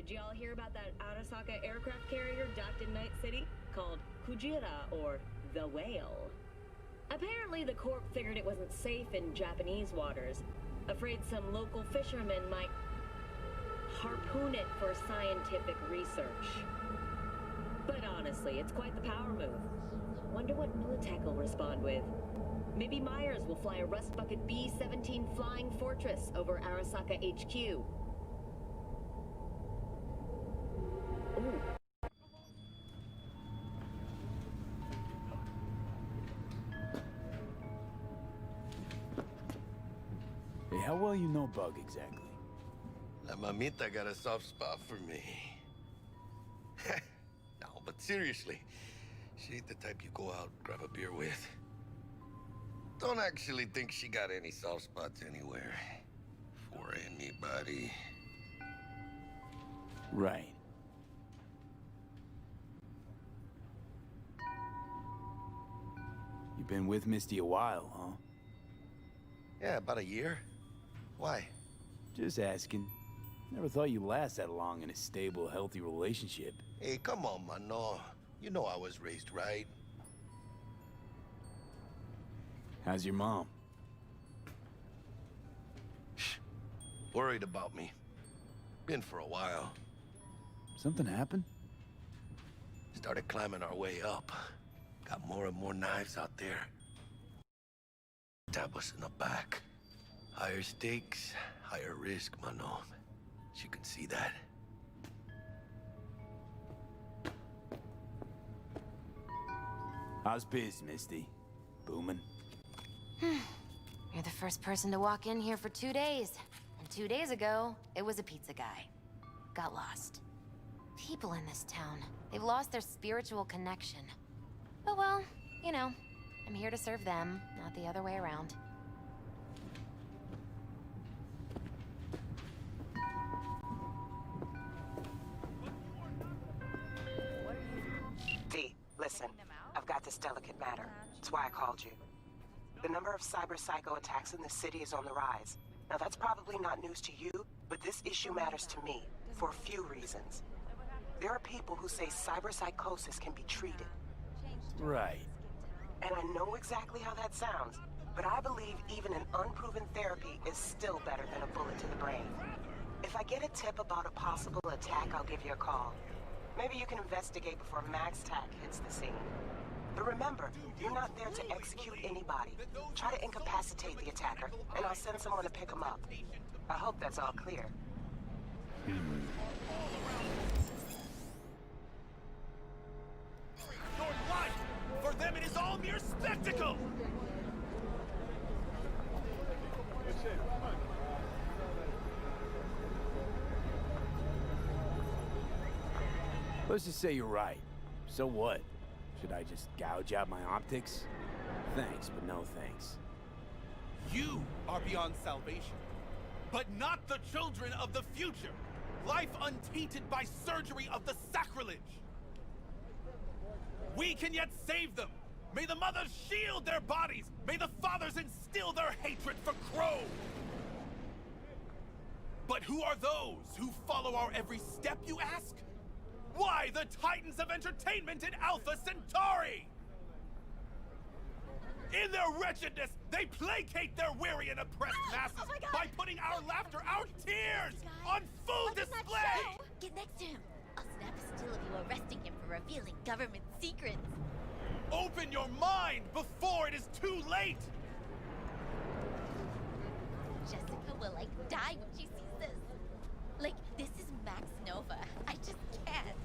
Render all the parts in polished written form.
Did y'all hear about that Arasaka aircraft carrier docked in Night City? Called Kujira, or the Whale. Apparently the Corp figured it wasn't safe in Japanese waters. Afraid some local fishermen might harpoon it for scientific research. But honestly, it's quite the power move. Wonder what Militech will respond with. Maybe Myers will fly a Rust Bucket B-17 Flying Fortress over Arasaka HQ. Ooh. Hey, how well you know Bug exactly? La mamita got a soft spot for me. No, but seriously, she ain't the type you go out grab a beer with. Don't actually think she got any soft spots anywhere. For anybody. Right. You've been with Misty a while, huh? Yeah, about a year. Why? Just asking. Never thought you'd last that long in a stable, healthy relationship. Hey, come on, mano. You know I was raised right. How's your mom? Worried about me. Been for a while. Something happened? Started climbing our way up. Got more and more knives out there. Stab us in the back. Higher stakes, higher risk, mano. She could see that. How's biz, Misty? Booming? You're the first person to walk in here for 2 days. And 2 days ago, it was a pizza guy. Got lost. People in this town, they've lost their spiritual connection. But well, you know, I'm here to serve them, not the other way around. V, listen, I've got this delicate matter. That's why I called you. The number of cyber-psycho attacks in the city is on the rise. Now that's probably not news to you, but this issue matters to me, for a few reasons. There are people who say cyberpsychosis can be treated. Right. And I know exactly how that sounds, but I believe even an unproven therapy is still better than a bullet to the brain. If I get a tip about a possible attack, I'll give you a call. Maybe you can investigate before Max Tack hits the scene. But remember, you're not there to execute anybody. Try to incapacitate the attacker, and I'll send someone to pick him up. I hope that's all clear. Your life! For them it is all mere spectacle! Let's just say you're right. So what? Should I just gouge out my optics? Thanks, but no thanks. You are beyond salvation, but not the children of the future. Life untainted by surgery of the sacrilege. We can yet save them. May the mothers shield their bodies. May the fathers instill their hatred for Crow. But who are those who follow our every step, you ask? Why the titans of entertainment in Alpha Centauri? In their wretchedness, they placate their weary and oppressed masses by putting our laughter, our tears, on full display! Get next to him. I'll snap a still of you arresting him for revealing government secrets. Open your mind before it is too late! Jessica will, like, die when she sees this. Like, this is Max Nova. I just can't.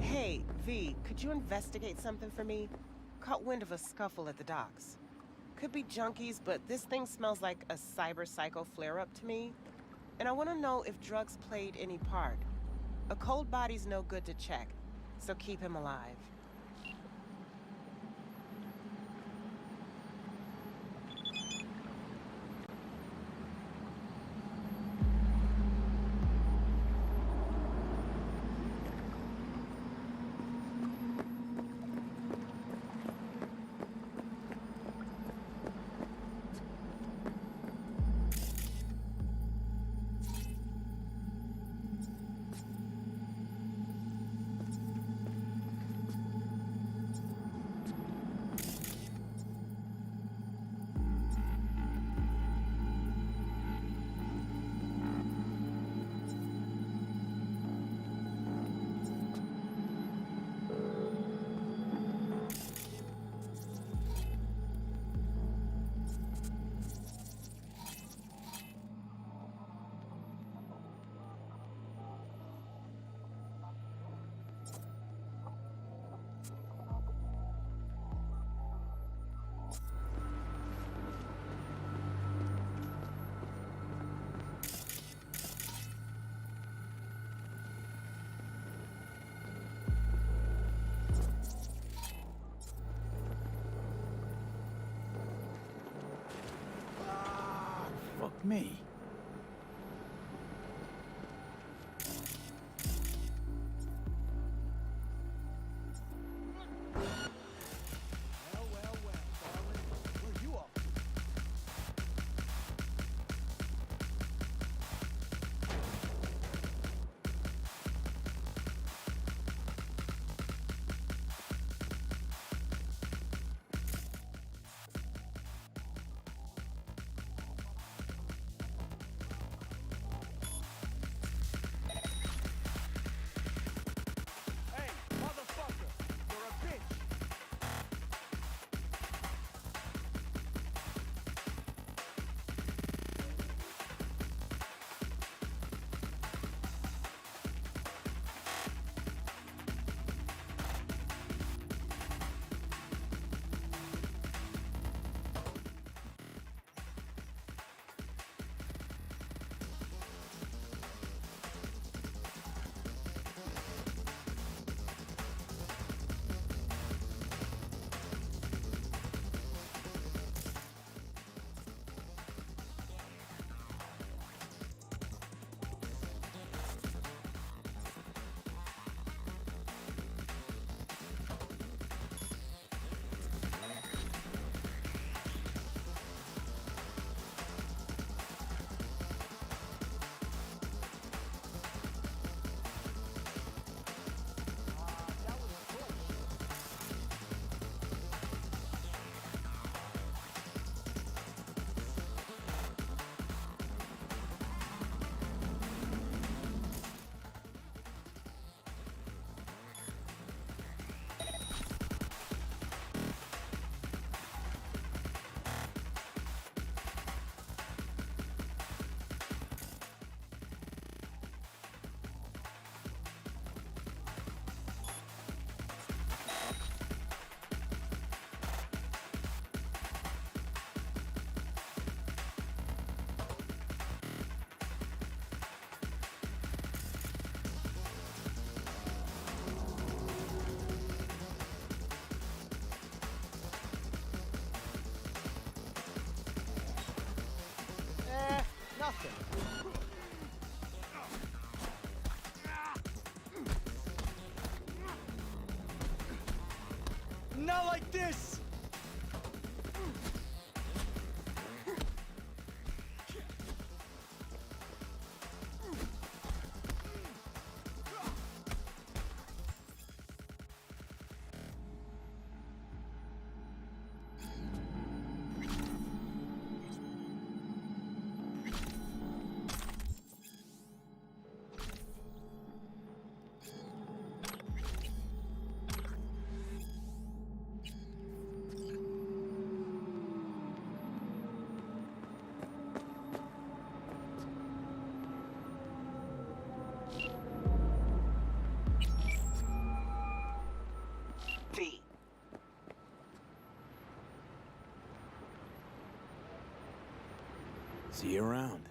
Hey, V, could you investigate something for me? Caught wind of a scuffle at the docks. Could be junkies, but this thing smells like a cyber psycho flare-up to me. And I want to know if drugs played any part. A cold body's no good to check, so keep him alive. Fuck me. Not like this! V. See you around.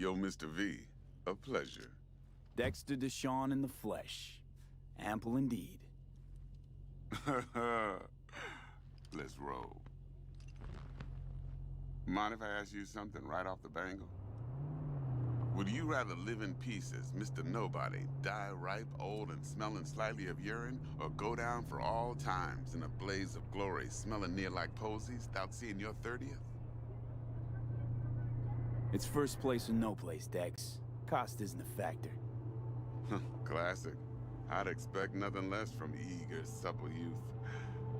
Yo, Mr. V, a pleasure. Dexter Deshawn in the flesh. Ample indeed. Let's roll. Mind if I ask you something right off the bangle? Would you rather live in peace as Mr. Nobody, die ripe, old, and smelling slightly of urine, or go down for all times in a blaze of glory, smelling near like posies, without seeing your 30th? It's first place or no place, Dex. Cost isn't a factor. Classic. I'd expect nothing less from eager, supple youth.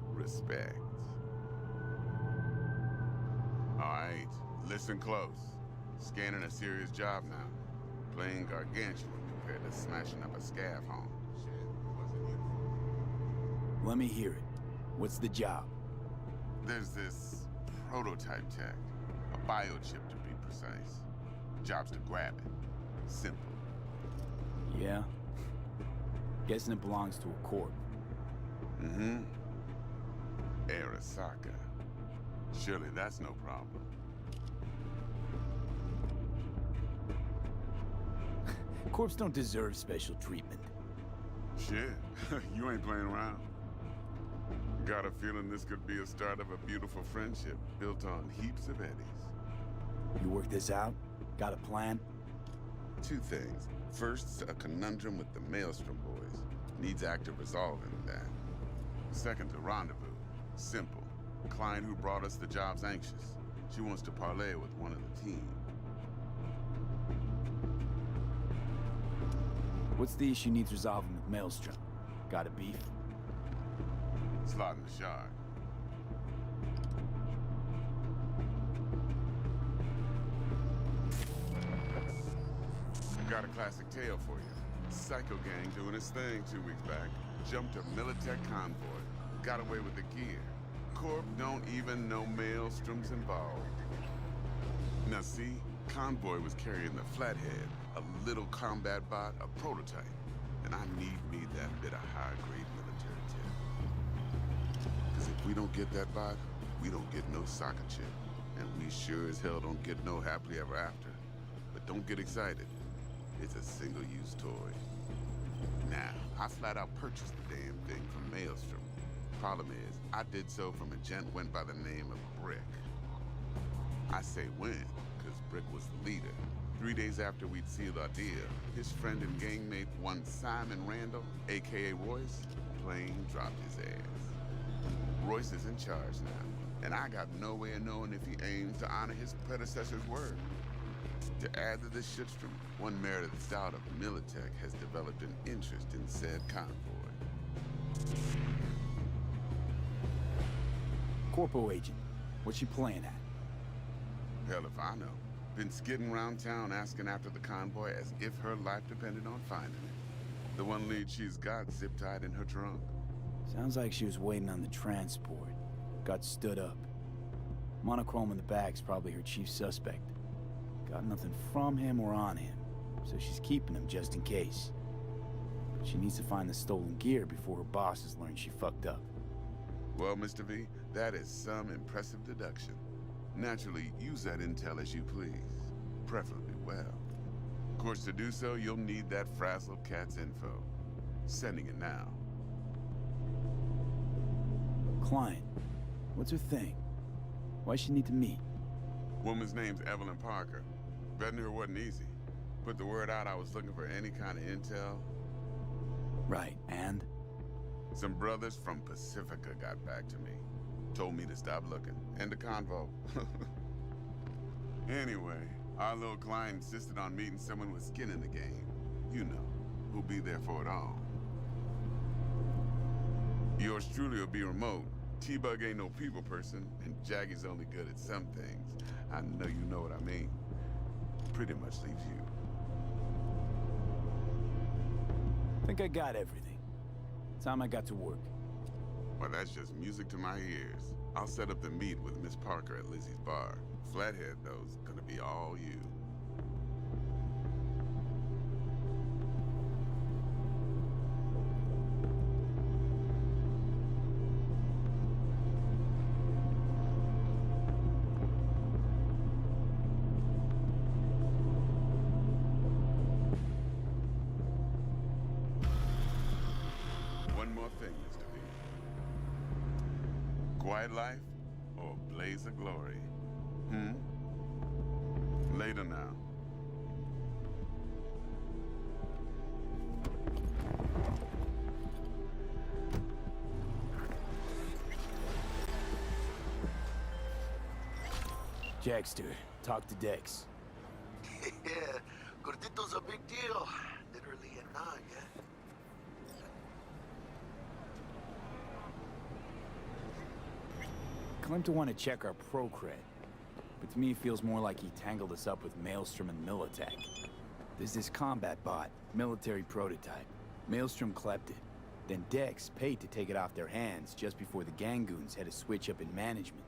Respect. All right, listen close. Scanning a serious job now. Playing gargantuan compared to smashing up a scav home. Let me hear it. What's the job? There's this prototype tech. A biochip to be precise. Job's to grab it. Simple. Yeah? Guessing it belongs to a corp. Mm-hmm. Arasaka. Surely that's no problem. Corps don't deserve special treatment. Shit, you ain't playing around. Got a feeling this could be a start of a beautiful friendship built on heaps of eddies. You work this out? Got a plan? Two things. First, a conundrum with the Maelstrom boys. Needs active resolving that. Second, a rendezvous. Simple. Client who brought us the job's anxious. She wants to parlay with one of the team. What's the issue needs resolving with Maelstrom? Got a beef? Slot in the shard. Got a classic tale for you. Psycho gang doing his thing 2 weeks back. Jumped a Militech convoy. Got away with the gear. Corp don't even know Maelstrom's involved. Now see, convoy was carrying the Flathead, a little combat bot, a prototype. And I need me that bit of high-grade military tech. Because if we don't get that bot, we don't get no soccer chip. And we sure as hell don't get no happily ever after. But don't get excited. It's a single-use toy. Now, I flat out purchased the damn thing from Maelstrom. Problem is, I did so from a gent went by the name of Brick. I say when, because Brick was the leader. 3 days after we'd sealed our deal, his friend and gangmate, one Simon Randall, aka Royce, plain dropped his ass. Royce is in charge now, and I got no way of knowing if he aims to honor his predecessor's word. To add to this shitstorm, one Meredith Stout of Militech has developed an interest in said convoy. Corpo agent. What's she playing at? Hell if I know. Been skidding around town asking after the convoy as if her life depended on finding it. The one lead she's got zip-tied in her trunk. Sounds like she was waiting on the transport. Got stood up. Monochrome in the back's probably her chief suspect. Got nothing from him or on him, so she's keeping him just in case. But she needs to find the stolen gear before her bosses learn she fucked up. Well, Mr. V, that is some impressive deduction. Naturally, use that intel as you please. Preferably well. Of course, to do so, you'll need that frazzled cat's info. Sending it now. Client. What's her thing? Why she need to meet? Woman's name's Evelyn Parker. Betting her wasn't easy. Put the word out I was looking for any kind of intel. Right, and? Some brothers from Pacifica got back to me. Told me to stop looking. End the convo. Anyway, our little client insisted on meeting someone with skin in the game. You know, who'll be there for it all. Yours truly will be remote. T-Bug ain't no people person, and Jaggy's only good at some things. I know you know what I mean. Pretty much leaves you. Think I got everything. Time I got to work. Well, that's just music to my ears. I'll set up the meet with Miss Parker at Lizzie's bar. Flathead, though's gonna be all you. Quiet life or a blaze of glory? Later now. Jackster, talk to Dex. Yeah, Gordito's a big deal. Literally and not, yeah. Claimed to want to check our pro cred, but to me it feels more like he tangled us up with Maelstrom and Militech. There's this combat bot, military prototype. Maelstrom clept it. Then Dex paid to take it off their hands just before the Gangoons had a switch up in management.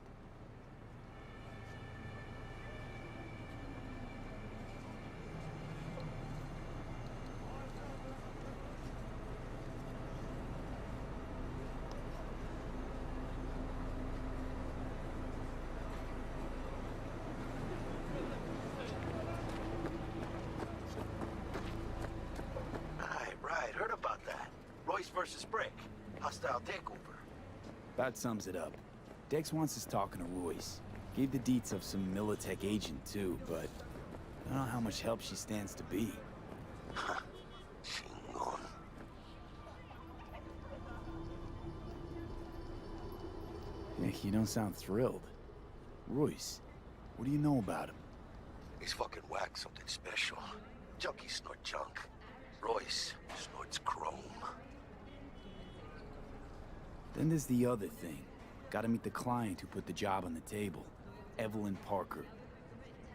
Right, heard about that. Royce versus Brick. Hostile takeover. That sums it up. Dex wants us talking to Royce. Gave the deets of some Militech agent too, but I don't know how much help she stands to be. Chingon. You don't sound thrilled. Royce, what do you know about him? He's fucking whack, something special. Junkies snort junk. Royce snorts chrome. Then there's the other thing. Gotta meet the client who put the job on the table. Evelyn Parker.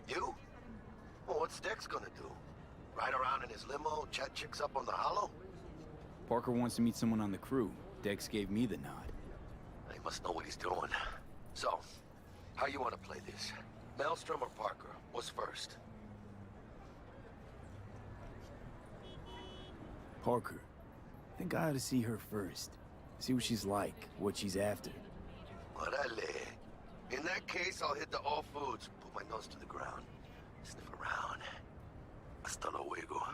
You? Well, what's Dex gonna do? Ride around in his limo, chat chicks up on the hollow? Parker wants to meet someone on the crew. Dex gave me the nod. He must know what he's doing. So, how you want to play this? Maelstrom or Parker? What's first? Parker. Think I ought to see her first. See what she's like, what she's after. Orale. In that case, I'll hit the all foods, put my nose to the ground, sniff around. Hasta luego.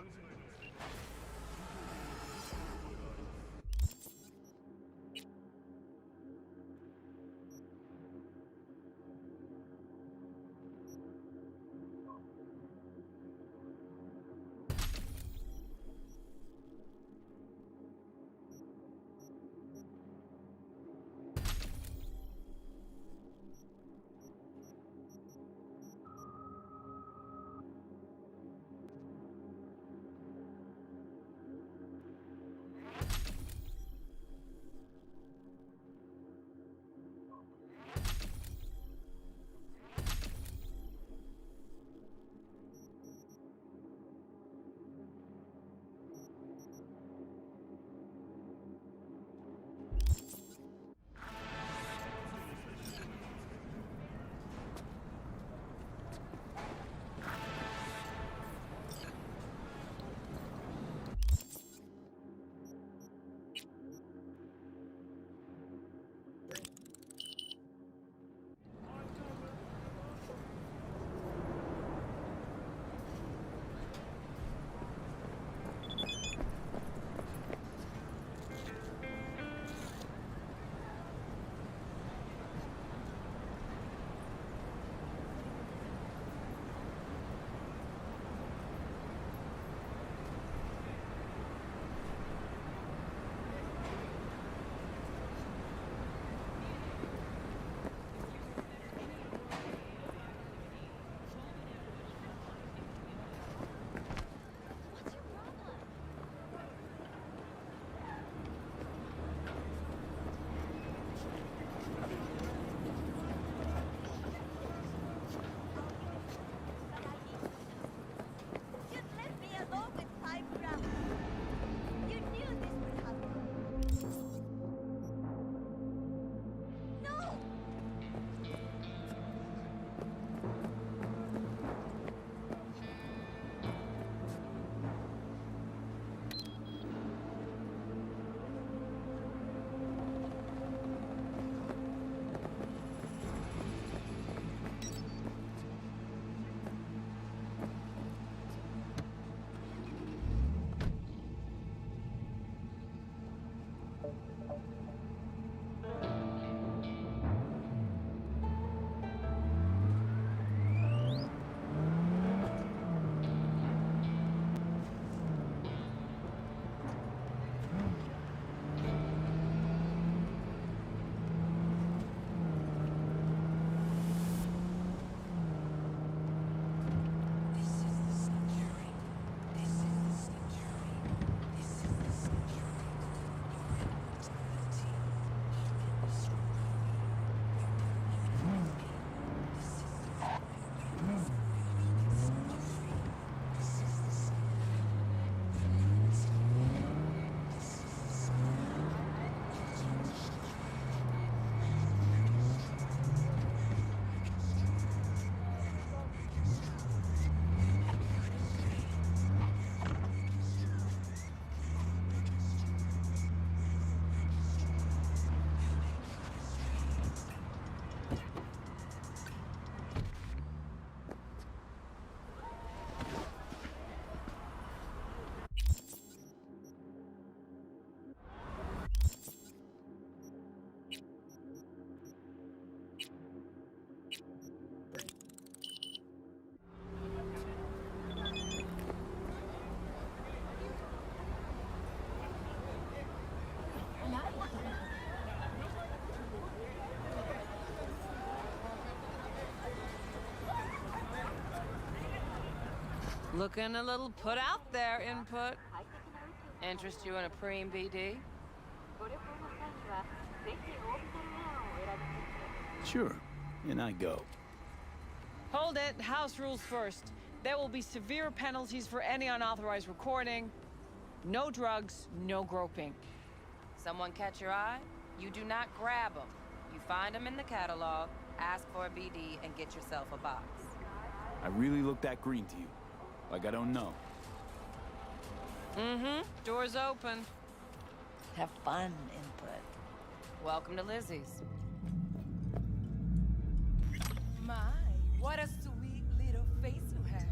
Looking a little put out there, input. Interest you in a preem BD? Sure, and I go. Hold it, house rules first. There will be severe penalties for any unauthorized recording. No drugs, no groping. Someone catch your eye? You do not grab them. You find them in the catalog, ask for a BD, and get yourself a box. I really look that green to you. Like I don't know. Mm-hmm. Door's open. Have fun, input. Welcome to Lizzie's. My, what a sweet little face you have.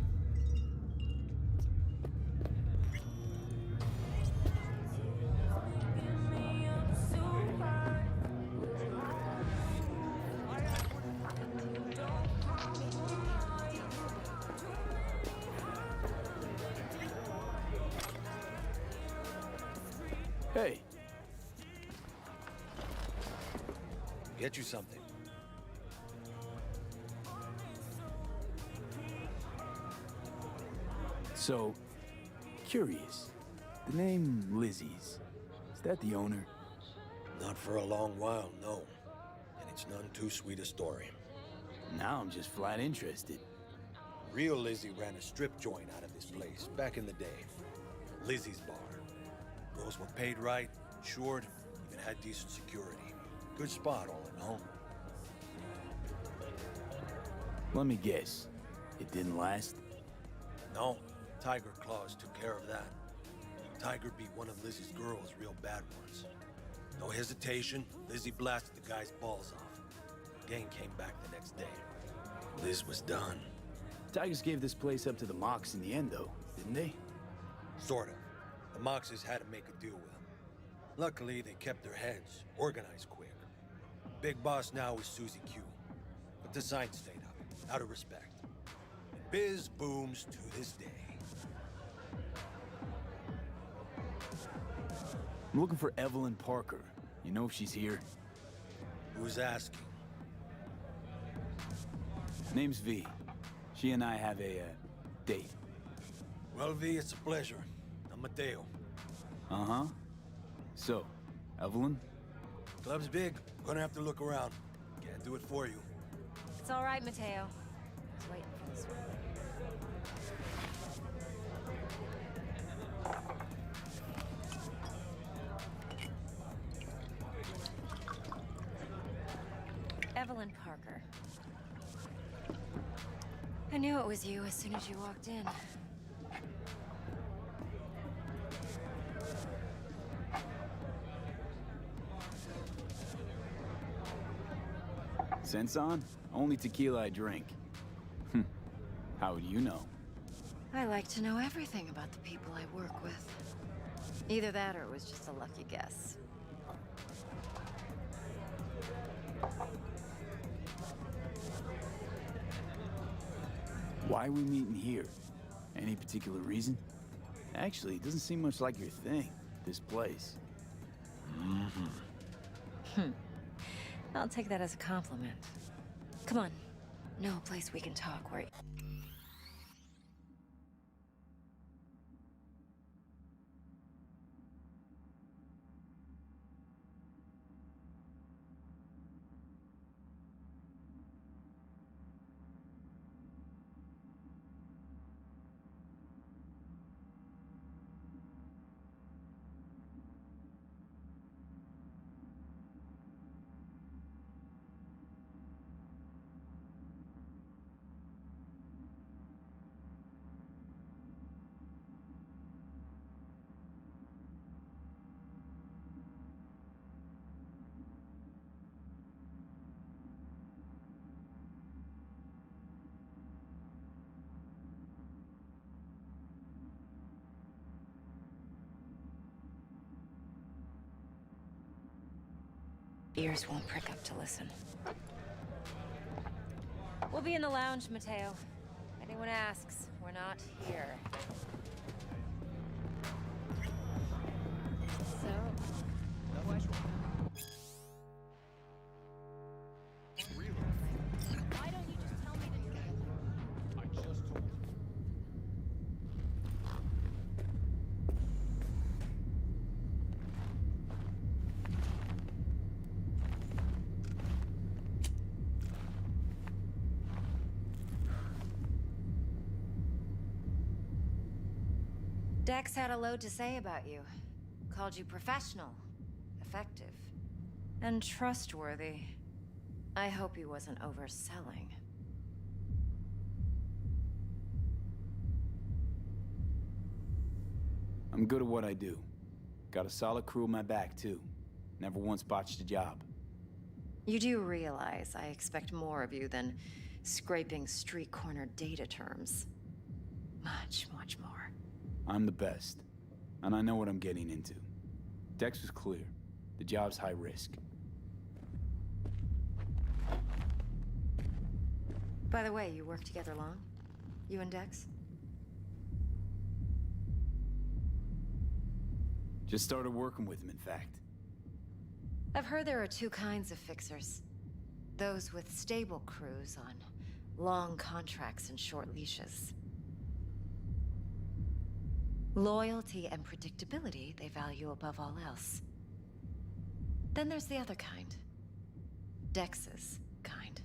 Hey. Get you something. So, curious. The name Lizzie's, is that the owner? Not for a long while, no. And it's none too sweet a story. Now I'm just flat interested. Real Lizzie ran a strip joint out of this place back in the day. Lizzie's Bar. Girls were paid right, insured, even had decent security. Good spot all in all. Let me guess. It didn't last? No, Tiger Claws took care of that. Tiger beat one of Lizzie's girls real bad once. No hesitation, Lizzie blasted the guy's balls off. Gang came back the next day. Liz was done. Tigers gave this place up to the Mox in the end, though, didn't they? Sort of. The Moxes had to make a deal with them. Luckily, they kept their heads, organized quick. Big boss now is Susie Q. But the sign stayed up, out of respect. And biz booms to this day. I'm looking for Evelyn Parker. You know if she's here? Who's asking? Name's V. She and I have a, date. Well, V, it's a pleasure. I'm Mateo. Uh-huh. So, Evelyn? Club's big. Gonna have to look around. Can't do it for you. It's all right, Mateo. I was waiting for this one. Evelyn Parker. I knew it was you as soon as you walked in. Sense on? Only tequila I drink. How would you know? I like to know everything about the people I work with. Either that or it was just a lucky guess. Why are we meeting here? Any particular reason? Actually, it doesn't seem much like your thing, this place. I'll take that as a compliment. Come on. Know a place we can talk where... Ears won't prick up to listen. We'll be in the lounge, Mateo. If anyone asks, we're not here. So, what? Why don't you just tell me the truth? I just told you. Dex had a load to say about you. Called you professional, effective, and trustworthy. I hope he wasn't overselling. I'm good at what I do. Got a solid crew on my back, too. Never once botched a job. You do realize I expect more of you than scraping street corner data terms. Much, much more. I'm the best, and I know what I'm getting into. Dex was clear. The job's high risk. By the way, you work together long? You and Dex? Just started working with him, in fact. I've heard there are two kinds of fixers. Those with stable crews on long contracts and short leashes. Loyalty and predictability they value above all else. Then there's the other kind. Dex's kind.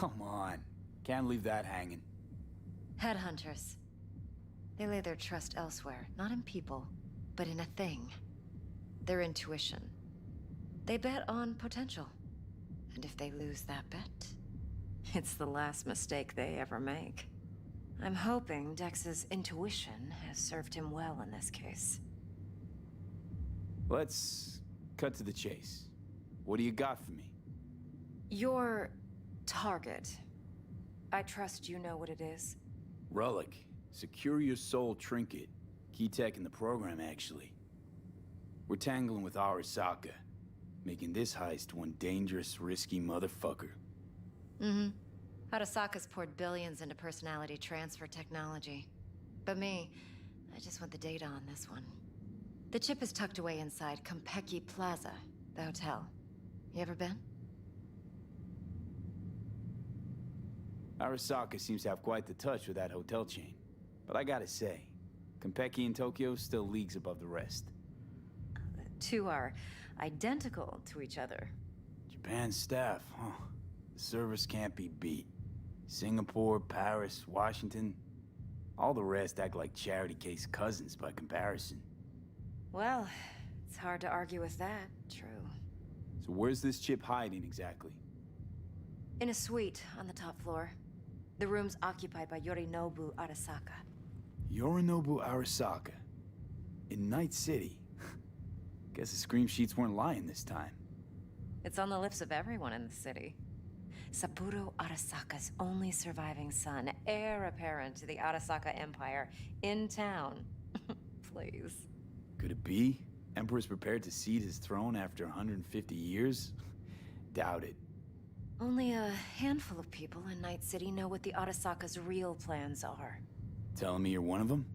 Come on. Can't leave that hanging. Headhunters. They lay their trust elsewhere, not in people, but in a thing. Their intuition. They bet on potential. And if they lose that bet, it's the last mistake they ever make. I'm hoping Dex's intuition has served him well in this case. Let's cut to the chase. What do you got for me? Your target. I trust you know what it is. Relic. Secure your soul trinket. Key tech in the program, actually. We're tangling with Arasaka, making this heist one dangerous, risky motherfucker. Mm-hmm. Arasaka's poured billions into personality transfer technology. But me, I just want the data on this one. The chip is tucked away inside Konpeki Plaza, the hotel. You ever been? Arasaka seems to have quite the touch with that hotel chain. But I gotta say, Konpeki in Tokyo still leagues above the rest. The two are identical to each other. Japan's staff, huh? The service can't be beat. Singapore, Paris, Washington. All the rest act like charity case cousins by comparison. Well, it's hard to argue with that, true. So where's this chip hiding exactly? In a suite on the top floor. The room's occupied by Yorinobu Arasaka. Yorinobu Arasaka. In Night City. Guess the scream sheets weren't lying this time. It's on the lips of everyone in the city. Saburo Arasaka's only surviving son, heir apparent to the Arasaka Empire, in town. Please. Could it be? Emperor's prepared to cede his throne after 150 years? Doubt it. Only a handful of people in Night City know what the Arasaka's real plans are. Telling me you're one of them?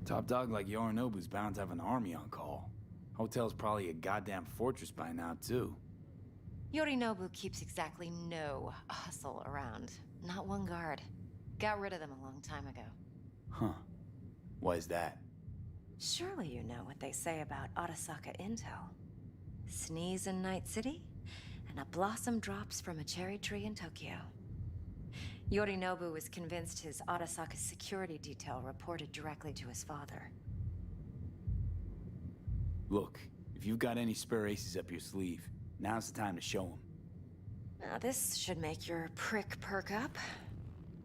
Top dog like Yorinobu's bound to have an army on call. Hotel's probably a goddamn fortress by now, too. Yorinobu keeps exactly no hustle around. Not one guard. Got rid of them a long time ago. Huh. Why is that? Surely you know what they say about Arasaka intel. Sneeze in Night City, and a blossom drops from a cherry tree in Tokyo. Yorinobu was convinced his Arasaka security detail reported directly to his father. Look, if you've got any spare aces up your sleeve, now's the time to show them. Now this should make your prick perk up.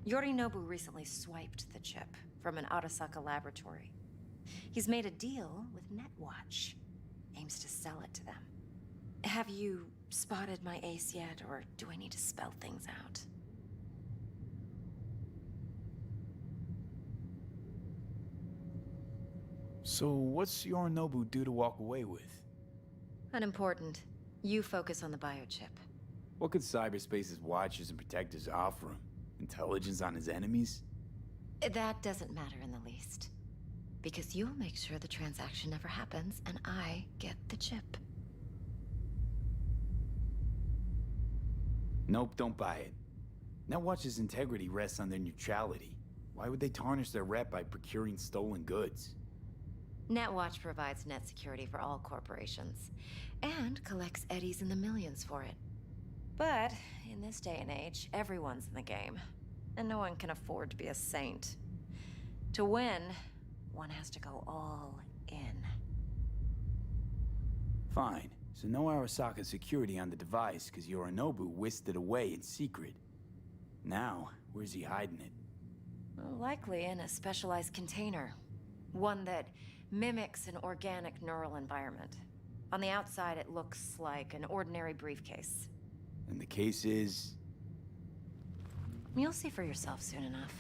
Yorinobu recently swiped the chip from an Arasaka laboratory. He's made a deal with Netwatch. Aims to sell it to them. Have you spotted my ace yet, or do I need to spell things out? So what's Yorinobu due to walk away with? Unimportant. You focus on the biochip. What could cyberspace's watchers and protectors offer him? Intelligence on his enemies? That doesn't matter in the least. Because you'll make sure the transaction never happens, and I get the chip. Nope, don't buy it. Netwatch's integrity rests on their neutrality. Why would they tarnish their rep by procuring stolen goods? Netwatch provides net security for all corporations, and collects eddies in the millions for it. But, in this day and age, everyone's in the game, and no one can afford to be a saint. To win, one has to go all in. Fine, so no Arasaka security on the device because Yorinobu whisked it away in secret. Now, where's he hiding it? Well, likely in a specialized container. One that mimics an organic neural environment. On the outside, it looks like an ordinary briefcase. And the case is... You'll see for yourself soon enough.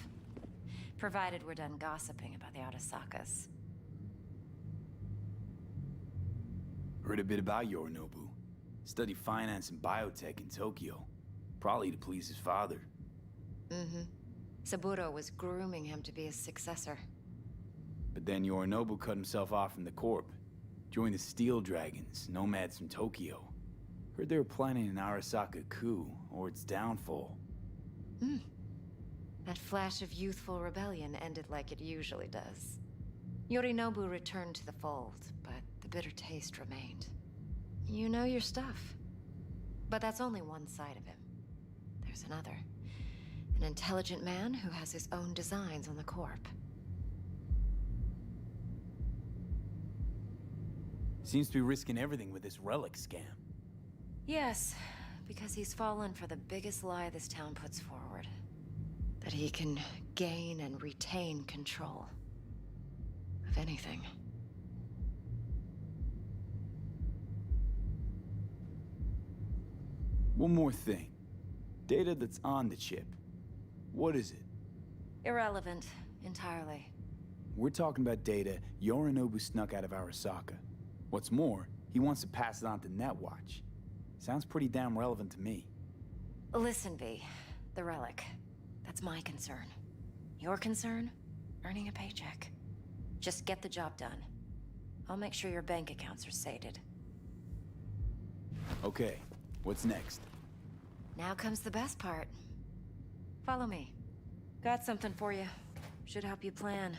Provided we're done gossiping about the Arasakas. Heard a bit about Yorinobu. Studied finance and biotech in Tokyo. Probably to please his father. Mm-hmm. Saburo was grooming him to be his successor. But then Yorinobu cut himself off from the Corp. Joined the Steel Dragons, nomads from Tokyo. Heard they were planning an Arasaka coup, or its downfall. That flash of youthful rebellion ended like it usually does. Yorinobu returned to the fold, but the bitter taste remained. You know your stuff. But that's only one side of him. There's another. An intelligent man who has his own designs on the Corp. Seems to be risking everything with this relic scam. Yes, because he's fallen for the biggest lie this town puts forward. That he can gain and retain control of anything. One more thing. Data that's on the chip. What is it? Irrelevant, entirely. We're talking about data Yorinobu snuck out of Arasaka. What's more, he wants to pass it on to Netwatch. Sounds pretty damn relevant to me. Listen, V. The relic. That's my concern. Your concern? Earning a paycheck. Just get the job done. I'll make sure your bank accounts are sated. Okay, what's next? Now comes the best part. Follow me. Got something for you. Should help you plan.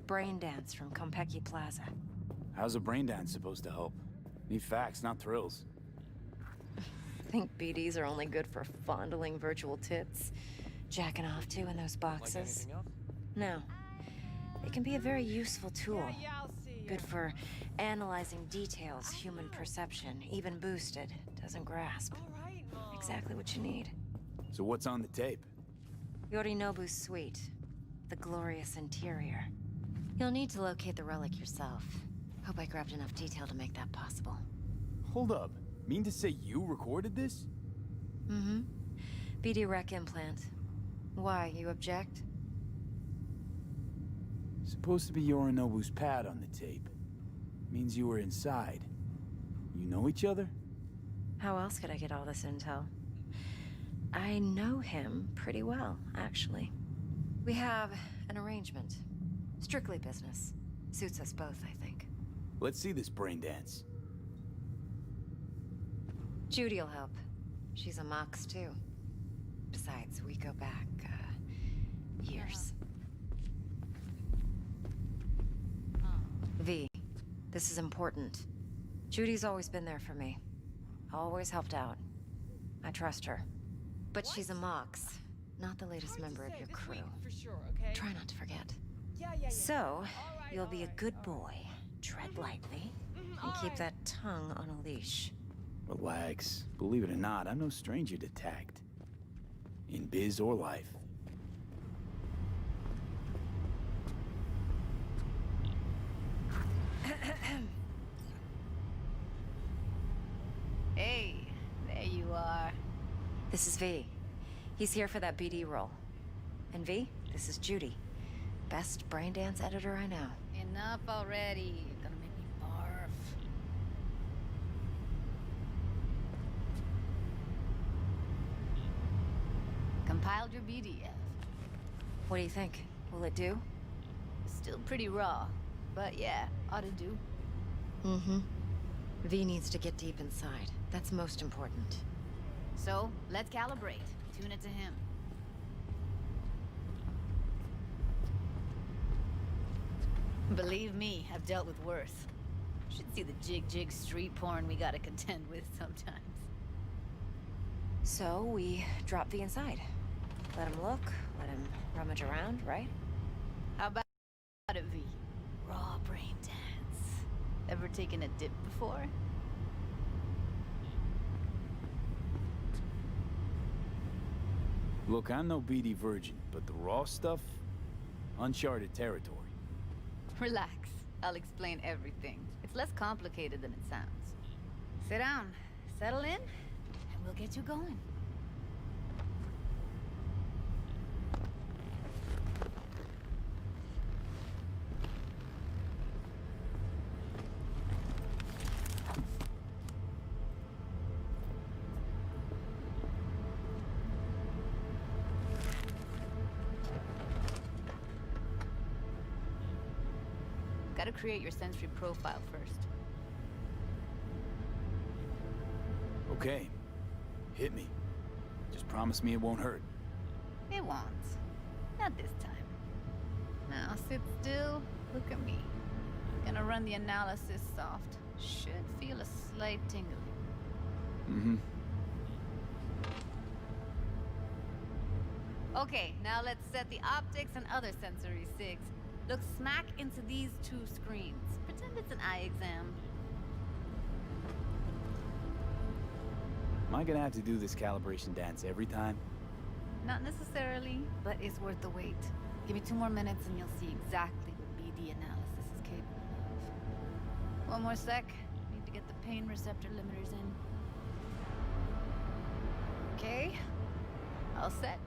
Brain dance from Konpeki Plaza. How's a brain dance supposed to help? Need facts, not thrills. Think BDs are only good for fondling virtual tits. jacking off to in those boxes? Like anything else? No. It can be a very useful tool. Yeah, I'll see ya. Good for analyzing details human perception, even boosted, doesn't grasp. All right, Mom. Exactly what you need. So what's on the tape? Yorinobu's suite. The glorious interior. You'll need to locate the relic yourself. Hope I grabbed enough detail to make that possible. Hold up. Mean to say you recorded this? Mm-hmm. BD rec implant. Why, you object? Supposed to be Yorinobu's pad on the tape. Means you were inside. You know each other? How else could I get all this intel? I know him pretty well, actually. We have an arrangement. Strictly business. Suits us both, I think. Let's see this brain dance. Judy'll help. She's a Mox, too. Besides, we go back, years. V, this is important. Judy's always been there for me. Always helped out. I trust her. But she's a Mox, not the latest member of your crew. For sure, okay? Try not to forget. Yeah. So, you'll be a good boy. Tread lightly, and keep that tongue on a leash. Relax. Believe it or not, I'm no stranger to tact. In biz or life. Hey, there you are. This is V. He's here for that BD role. And V, this is Judy. Best brain dance editor I know. Enough already. You're gonna make me barf. Compiled your BDF. What do you think? Will it do? Still pretty raw, but yeah, ought to do. Mm-hmm. V needs to get deep inside. That's most important. So, let's calibrate. Tune it to him. Believe me, I've dealt with worse. Should see the jig street porn we gotta contend with sometimes. So, we drop V inside. Let him look, let him rummage around, right? How about it, V? Raw brain dance. Ever taken a dip before? Look, I'm no BD virgin, but the raw stuff, uncharted territory. Relax. I'll explain everything. It's less complicated than it sounds. Sit down, settle in, and we'll get you going. Gotta create your sensory profile first. Okay. Hit me. Just promise me it won't hurt. It won't. Not this time. Now sit still, look at me. Gonna run the analysis soft. Should feel a slight tingling. Mm-hmm. Okay, now let's set the optics and other sensory sigs. Look smack into these two screens. Pretend it's an eye exam. Am I gonna have to do this calibration dance every time? Not necessarily, but it's worth the wait. Give me 2 more minutes and you'll see exactly what BD analysis is capable of. One more sec. Need to get the pain receptor limiters in. Okay. All set.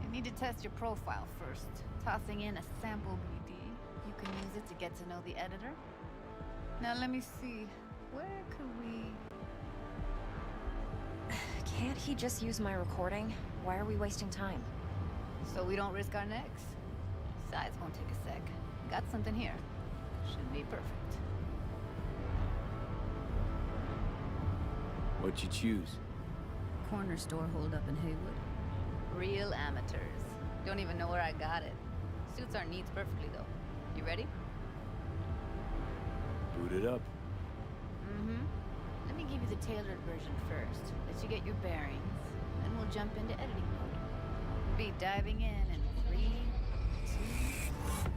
You need to test your profile first. Tossing in a sample BD. You can use it to get to know the editor. Now let me see. Where could we... Can't he just use my recording? Why are we wasting time? So we don't risk our necks? Besides, won't take a sec. Got something here. Should be perfect. What'd you choose? Corner store holdup in Haywood. Real amateurs. Don't even know where I got it. Suits our needs perfectly, though. You ready? Boot it up. Mm-hmm. Let me give you the tailored version first. Let you get your bearings. Then we'll jump into editing mode. be diving in 3, 2, 1.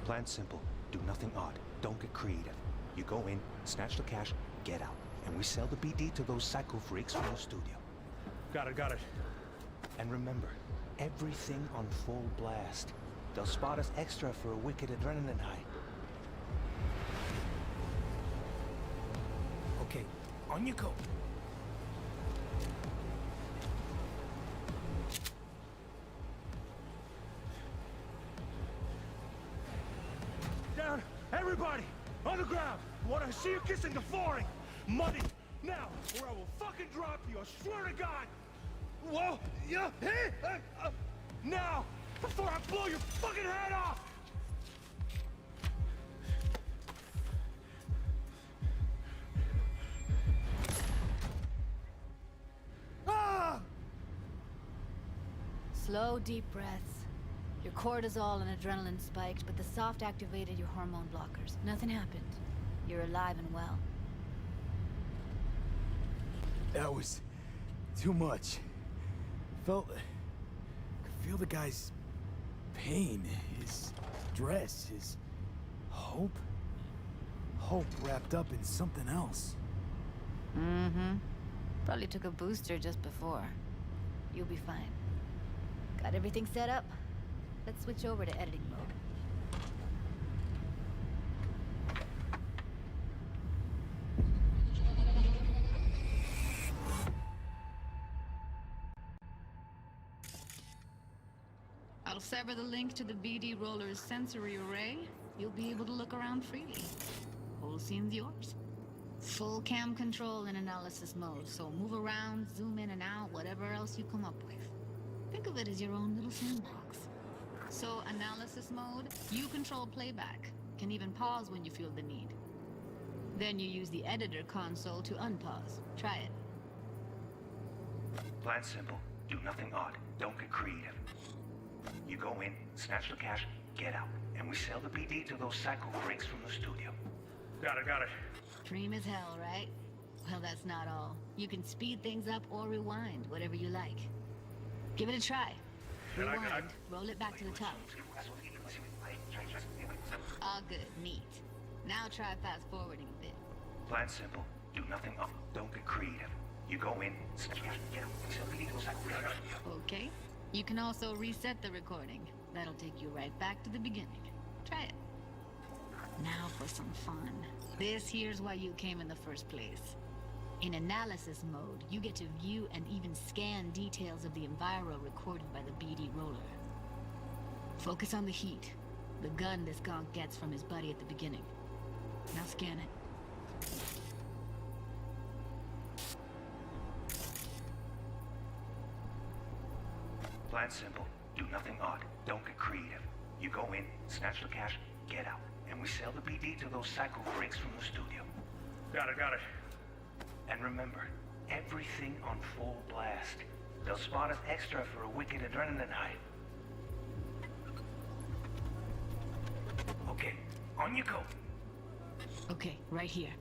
Plan simple. Do nothing odd. Don't get creative. You go in, snatch the cash, get out. And we sell the BD to those psycho freaks from the studio. Got it. And remember, everything on full blast. They'll spot us extra for a wicked adrenaline high. Okay, on you go. Down! Everybody! On the ground! Wanna see you kissing the flooring! Money! Now! Or I will fucking drop you, I swear to God! Whoa! Yeah! Hey! Now! Before I blow your fucking head off! Ah! Slow, deep breaths. Your cortisol and adrenaline spiked, but the soft activated your hormone blockers. Nothing happened. You're alive and well. That was too much. Could feel the guy's pain, his stress, his hope. Hope wrapped up in something else. Mm-hmm. Probably took a booster just before. You'll be fine. Got everything set up? Let's switch over to editing mode. I'll sever the link to the BD Roller's sensory array. You'll be able to look around freely. Whole scene's yours. Full cam control in analysis mode, so move around, zoom in and out, whatever else you come up with. Think of it as your own little sandbox. So, analysis mode, you control playback. Can even pause when you feel the need. Then you use the editor console to unpause. Try it. Plan simple. Do nothing odd. Don't get creative. You go in, snatch the cash, get out. And we sell the BD to those psycho freaks from the studio. Got it. Dream as hell, right? Well, that's not all. You can speed things up or rewind, whatever you like. Give it a try. Rewind. Roll it back to the top. All good. Neat. Now try fast forwarding a bit. Plan simple. Do nothing odd. Don't get creative. You go in, snatch the cash, get out. We sell the BD to those psycho freaks. Okay. You can also reset the recording. That'll take you right back to the beginning. Try it. Now for some fun. This here's why you came in the first place. In analysis mode, you get to view and even scan details of the enviro recorded by the BD Roller. Focus on the heat, the gun this gonk gets from his buddy at the beginning. Now scan it. Plan simple. Do nothing odd. Don't get creative. You go in, snatch the cash, get out. And we sell the BD to those psycho freaks from the studio. Got it. And remember, everything on full blast. They'll spot us extra for a wicked adrenaline high. Okay, on you go. Okay, right here.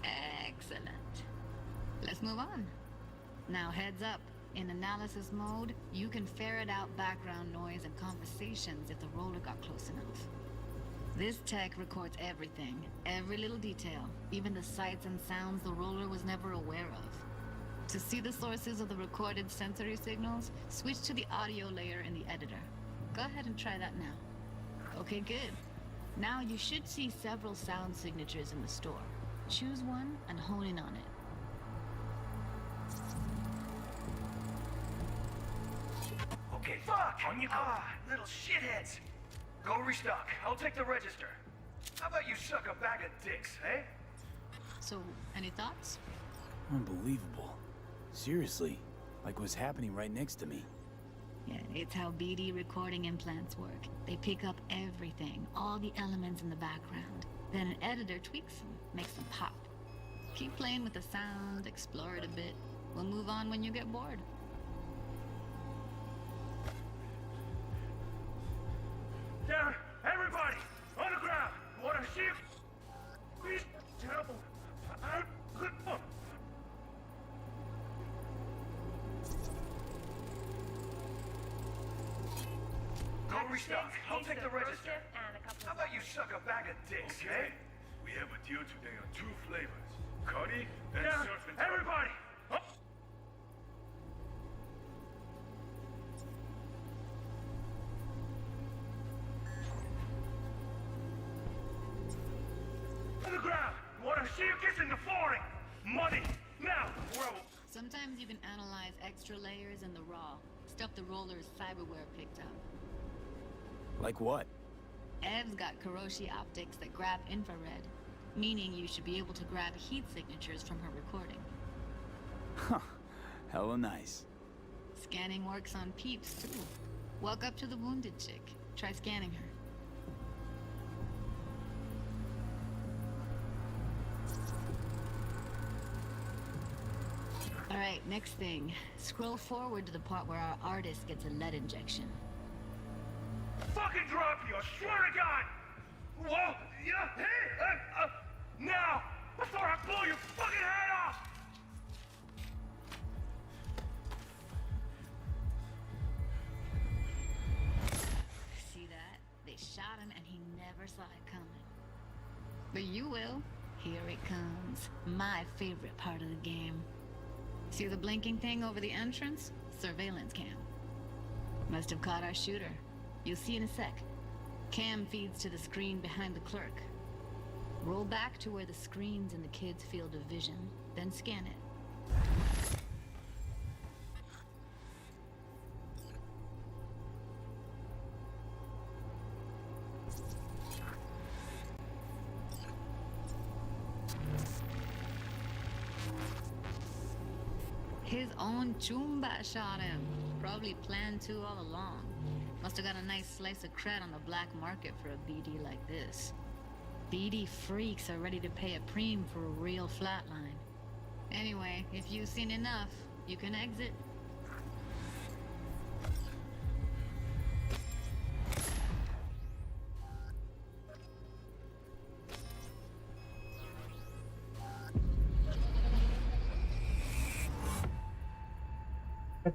Excellent. Let's move on. Now heads up. In analysis mode, you can ferret out background noise and conversations if the roller got close enough. This tech records everything, every little detail, even the sights and sounds the roller was never aware of. To see the sources of the recorded sensory signals, switch to the audio layer in the editor. Go ahead and try that now. Okay, good. Now you should see several sound signatures in the store. Choose one and hone in on it. Okay, fuck! On you go! Little shitheads! Go restock. I'll take the register. How about you suck a bag of dicks, eh? So, any thoughts? Unbelievable. Seriously, like what's happening right next to me. Yeah, it's how BD recording implants work. They pick up everything, all the elements in the background. Then an editor tweaks them, makes them pop. Keep playing with the sound, explore it a bit. We'll move on when you get bored. restock. I'll take the register. How about you suck a bag of dicks, Okay. eh? We have a deal today on 2 flavors. Cuddy and Yeah, surf and turf. everybody! Up. To the ground! Wanna see you kissing the flooring? Money! Now! Or I will... Sometimes you can analyze extra layers in the raw. Stuff the roller's cyberware picked up. Like what? Ev's got Kiroshi optics that grab infrared, meaning you should be able to grab heat signatures from her recording. Huh. Hella nice. Scanning works on peeps, too. Walk up to the wounded chick. Try scanning her. Alright, next thing. Scroll forward to the part where our artist gets a lead injection. Fucking drop you, I swear to God! Whoa! Yeah, hey! Now! Before I blow your fucking head off! See that? They shot him and he never saw it coming. But you will. Here it comes. My favorite part of the game. See the blinking thing over the entrance? Surveillance cam. Must have caught our shooter. You'll see in a sec. Cam feeds to the screen behind the clerk. Roll back to where the screen's in the kid's field of vision, then scan it. His own Chumba shot him. Probably planned to all along. Must have got a nice slice of cred on the black market for a BD like this. BD freaks are ready to pay a preem for a real flatline. Anyway, if you've seen enough, you can exit.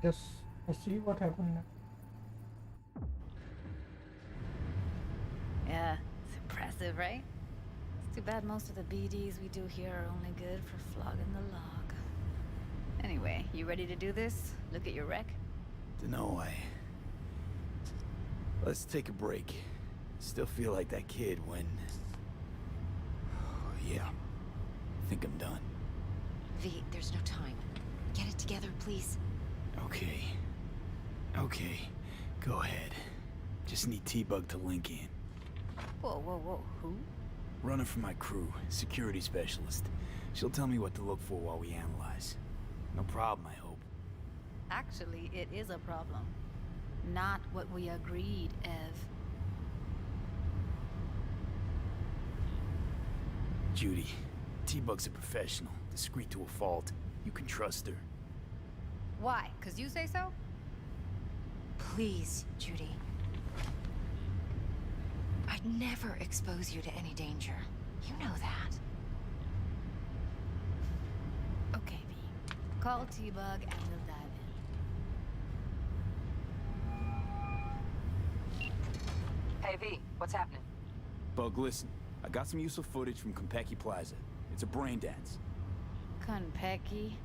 Let's see what happened now. Yeah, it's impressive, right? It's too bad most of the BDs we do here are only good for flogging the log. Anyway, you ready to do this? Look at your wreck? Dunno, Let's take a break. Still feel like that kid when... yeah. Think I'm done. V, there's no time. Get it together, please. Okay. Okay. Go ahead. Just need T-Bug to link in. Whoa. Who? Running for my crew. Security specialist. She'll tell me what to look for while we analyze. No problem, I hope. Actually, it is a problem. Not what we agreed, Ev. Judy, T-Bug's a professional. Discreet to a fault. You can trust her. Why? 'Cause you say so? Please, Judy. I'd never expose you to any danger. You know that. Okay, V. Call T-Bug and we'll dive in. Hey, V, what's happening? Bug, listen. I got some useful footage from Konpeki Plaza. It's a brain dance. Konpeki?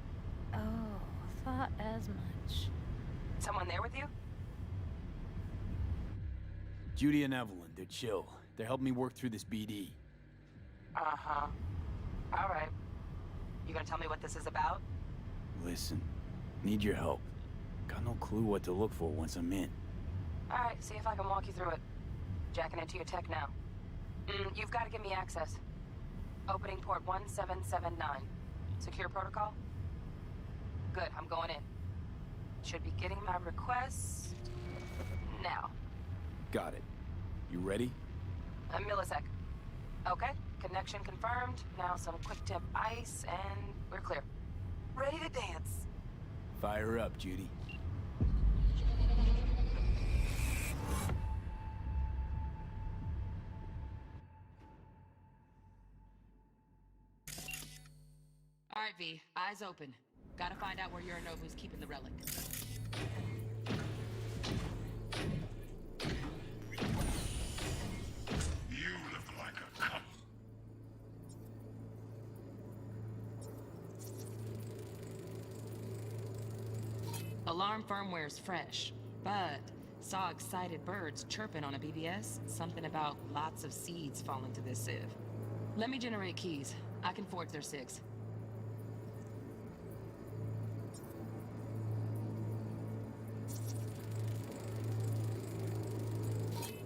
Oh, thought as much. Someone there with you? Judy and Evelyn, they're chill. They're helping me work through this BD. Uh-huh. All right. You gonna tell me what this is about? Listen, need your help. Got no clue what to look for once I'm in. All right, see if I can walk you through it. Jacking into your tech now. You've got to give me access. Opening port 1779. Secure protocol? Good, I'm going in. Should be getting my request now. Got it. You ready? A millisec. Okay, connection confirmed. Now some quick tip ice, and we're clear. Ready to dance. Fire up, Judy. All right, V. Eyes open. Gotta find out where Yorinobu's keeping the relic. Alarm firmware's fresh, but saw excited birds chirping on a BBS. Something about lots of seeds falling to this sieve. Let me generate keys. I can forge their SIGs.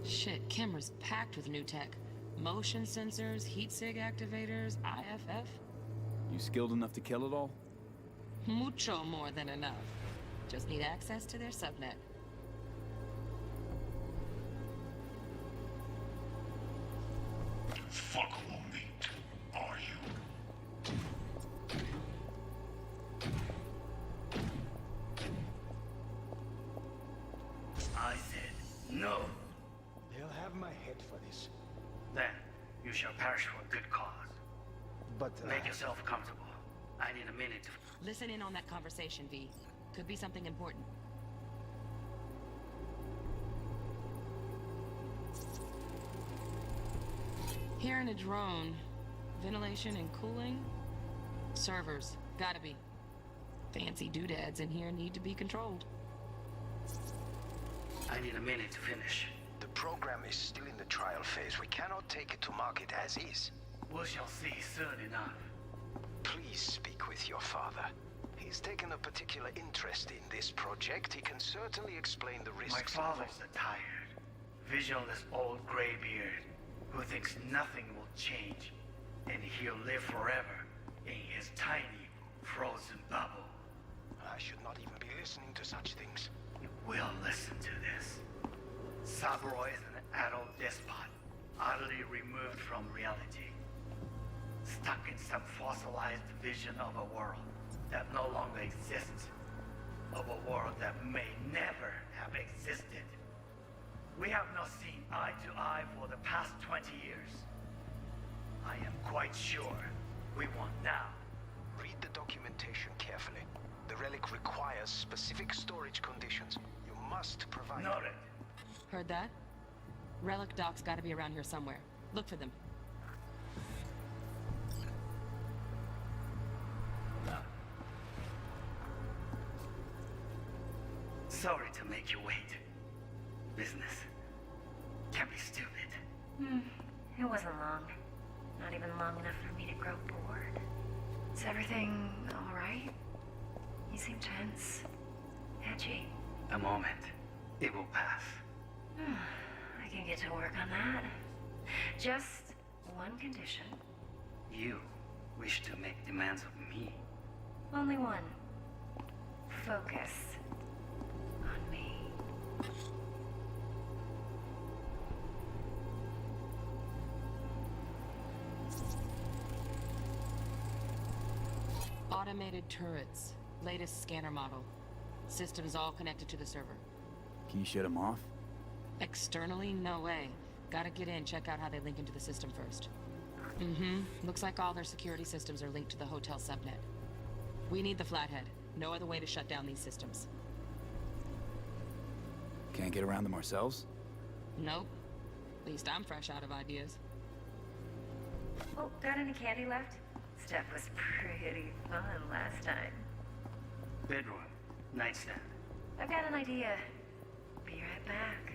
Shit, camera's packed with new tech. Motion sensors, heat sig activators, IFF. You skilled enough to kill it all? Mucho more than enough. Just need access to their subnet. Fuck meat, are you? I said no. They'll have my head for this. Then you shall perish for a good cause. But make yourself comfortable. I need a minute to... Listen in on that conversation, V. Could be something important. Here in a drone, ventilation and cooling? Servers, gotta be. Fancy doodads in here need to be controlled. I need a minute to finish. the program is still in the trial phase. We cannot take it to market as is. We shall see soon enough. Please speak with your father. He's taken a particular interest in this project. He can certainly explain the risks. My father's a tired, visionless old graybeard who thinks nothing will change, and he'll live forever in his tiny, frozen bubble. I should not even be listening to such things. You will listen to this. Saburo is an adult despot, utterly removed from reality. Stuck in some fossilized vision of a world that no longer exists. Of a world that may never have existed. We have not seen eye to eye for the past 20 years. I am quite sure we want now. Read the documentation carefully. The relic requires specific storage conditions. You must provide... Noted. Heard that? Relic docs gotta be around here somewhere. Look for them. Sorry to make you wait. Business can be stupid. It wasn't long. Not even long enough for me to grow bored. Is everything all right? You seem tense. Edgy. A moment. It will pass. I can get to work on that. Just one condition. You wish to make demands of me. Only one. Focus on me. Automated turrets. Latest scanner model. Systems all connected to the server. Can you shut them off? Externally, no way. Gotta get in, check out how they link into the system first. Looks like all their security systems are linked to the hotel subnet. We need the Flathead. No other way to shut down these systems. Can't get around them ourselves? Nope. At least I'm fresh out of ideas. Oh, got any candy left? Stuff was pretty fun last time. Bedroom. Nightstand. I've got an idea. Be right back.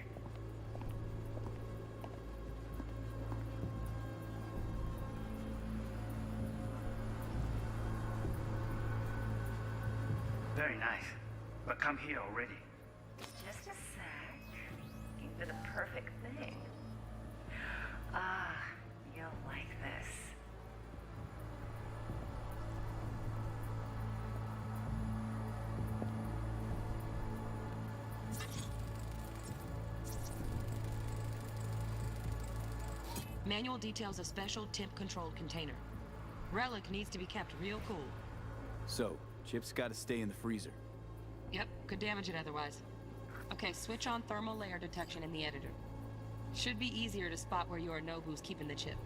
Very nice. But come here already. Just a sec. Looking for the perfect thing. Ah, you'll like this. Manual details a special temp-controlled container. Relic needs to be kept real cool. So, Chip's gotta stay in the freezer. Yep, could damage it otherwise. Okay, switch on thermal layer detection in the editor. Should be easier to spot where Yorinobu's keeping the chip.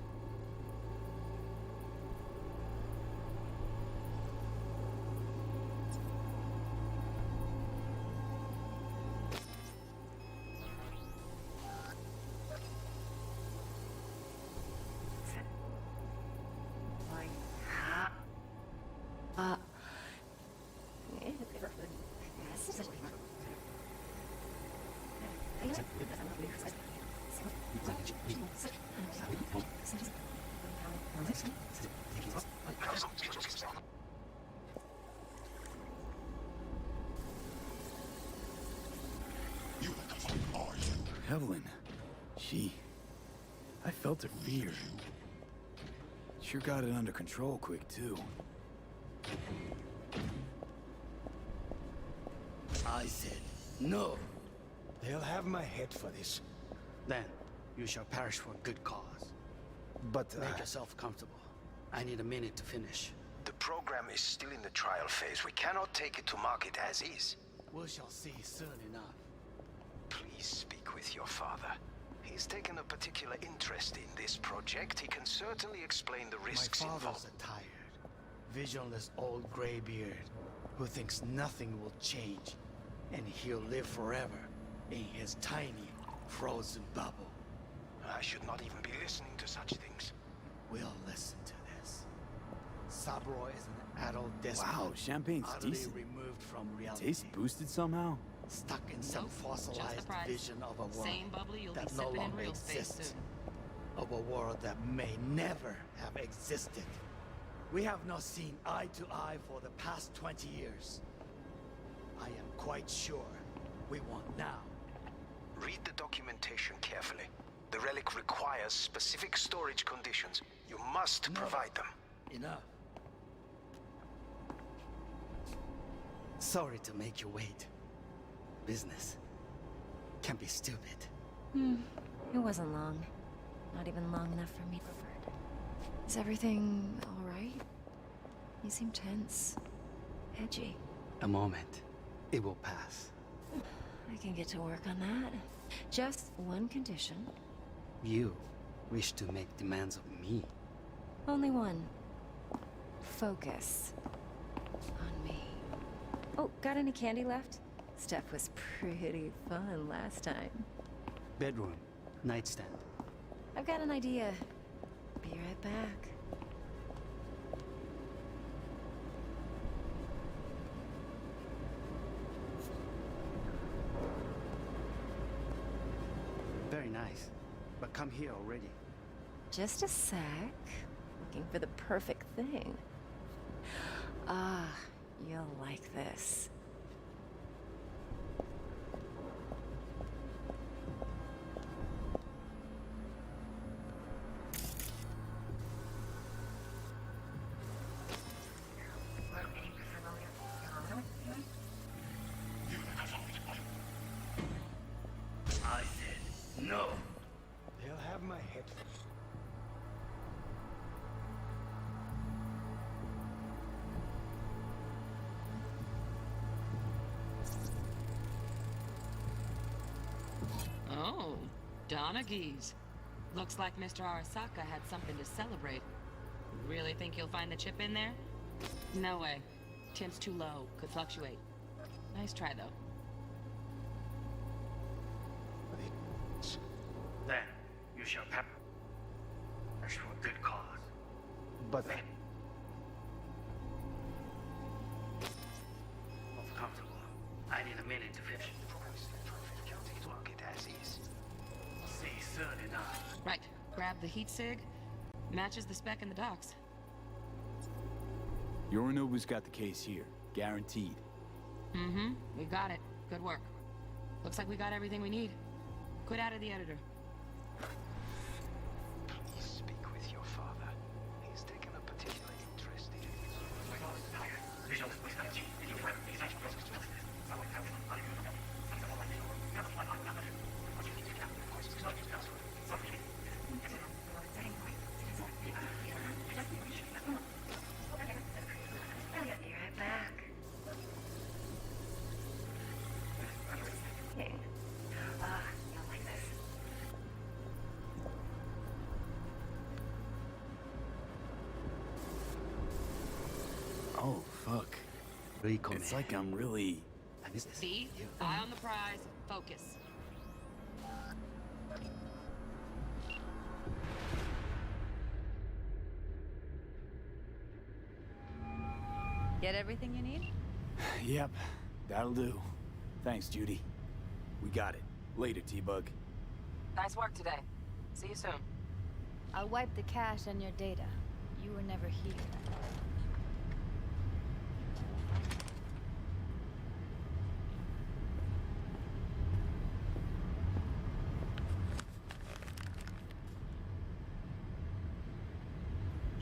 Evelyn. I felt her fear. Sure got it under control quick, too. I said, no. They'll have my head for this. Then, you shall perish for a good cause. But, make yourself comfortable. I need a minute to finish. The program is still in the trial phase. We cannot take it to market as is. We shall see soon enough. Please speak with your father. He's taken a particular interest in this project. He can certainly explain the risks My involved. father's a tired, visionless old graybeard who thinks nothing will change, and he'll live forever in his tiny, frozen bubble. I should not even be listening to such things. We'll listen to this. Saburo is an adult despot. Wow, champagne's utterly decent. removed from reality. Taste boosted somehow? Stuck in some fossilized vision of a world Same bubbly you'll that be no sipping in longer real space exists. soon. Of a world that may never have existed. We have not seen eye to eye for the past 20 years. I am quite sure we want now. Read the documentation carefully. The relic requires specific storage conditions. You must provide them. Enough. Sorry to make you wait. Business can be stupid. It wasn't long. Not even long enough for me preferred. Is everything all right? You seem tense. Edgy. A moment. It will pass. I can get to work on that. Just one condition. You wish to make demands of me. Only one. Focus on me. Oh, got any candy left? Stuff was pretty fun last time. Bedroom. Nightstand. I've got an idea. Be right back. Very nice. But come here already. Just a sec. Looking for the perfect thing. Ah, you'll like this. I said no. They'll have my head. Oh, Donaghy's. Looks like Mr. Arasaka had something to celebrate. Really think you'll find the chip in there? No way. Temp's too low. Could fluctuate. Nice try, though. Then you shall perish for a good cause. But Comfortable. I need a minute to finish. Market as is. See soon enough. Right. Grab the heat sig. Matches the spec in the docks. Yorinobu's got the case here. Guaranteed. Mm-hmm. We got it. Good work. Looks like we got everything we need. Quit out of the editor. Please speak with your father. He's taken a particular interest in Be right back. Ah, you'll like this. Oh, fuck. It's like I'm really... See? Eye on the prize. Focus. Get everything you need? Yep, that'll do. Thanks, Judy. We got it. Later, T-Bug. Nice work today. See you soon. I'll wipe the cache and your data. You were never here.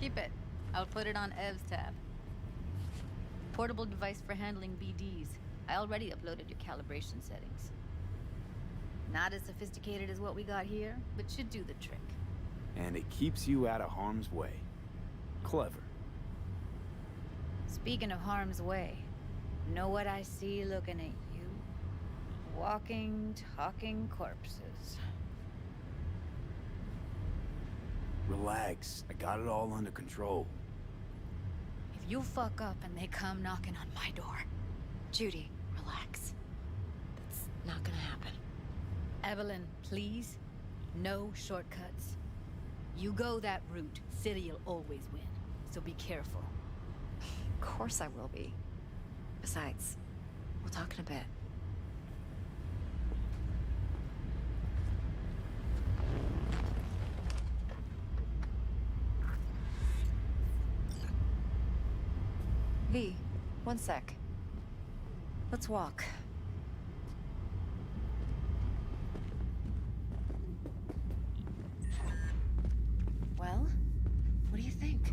Keep it. I'll put it on Ev's tab. Portable device for handling BDs. I already uploaded your calibration settings. Not as sophisticated as what we got here, but should do the trick. And it keeps you out of harm's way. Clever. Speaking of harm's way, know what I see looking at you? Walking, talking corpses. Relax. I got it all under control. If you fuck up and they come knocking on my door... Judy, relax. That's not gonna happen. Evelyn, please. No shortcuts. You go that route, City'll always win. So be careful. Of course I will be. Besides, we'll talk in a bit. V, one sec. Let's walk. Well, what do you think?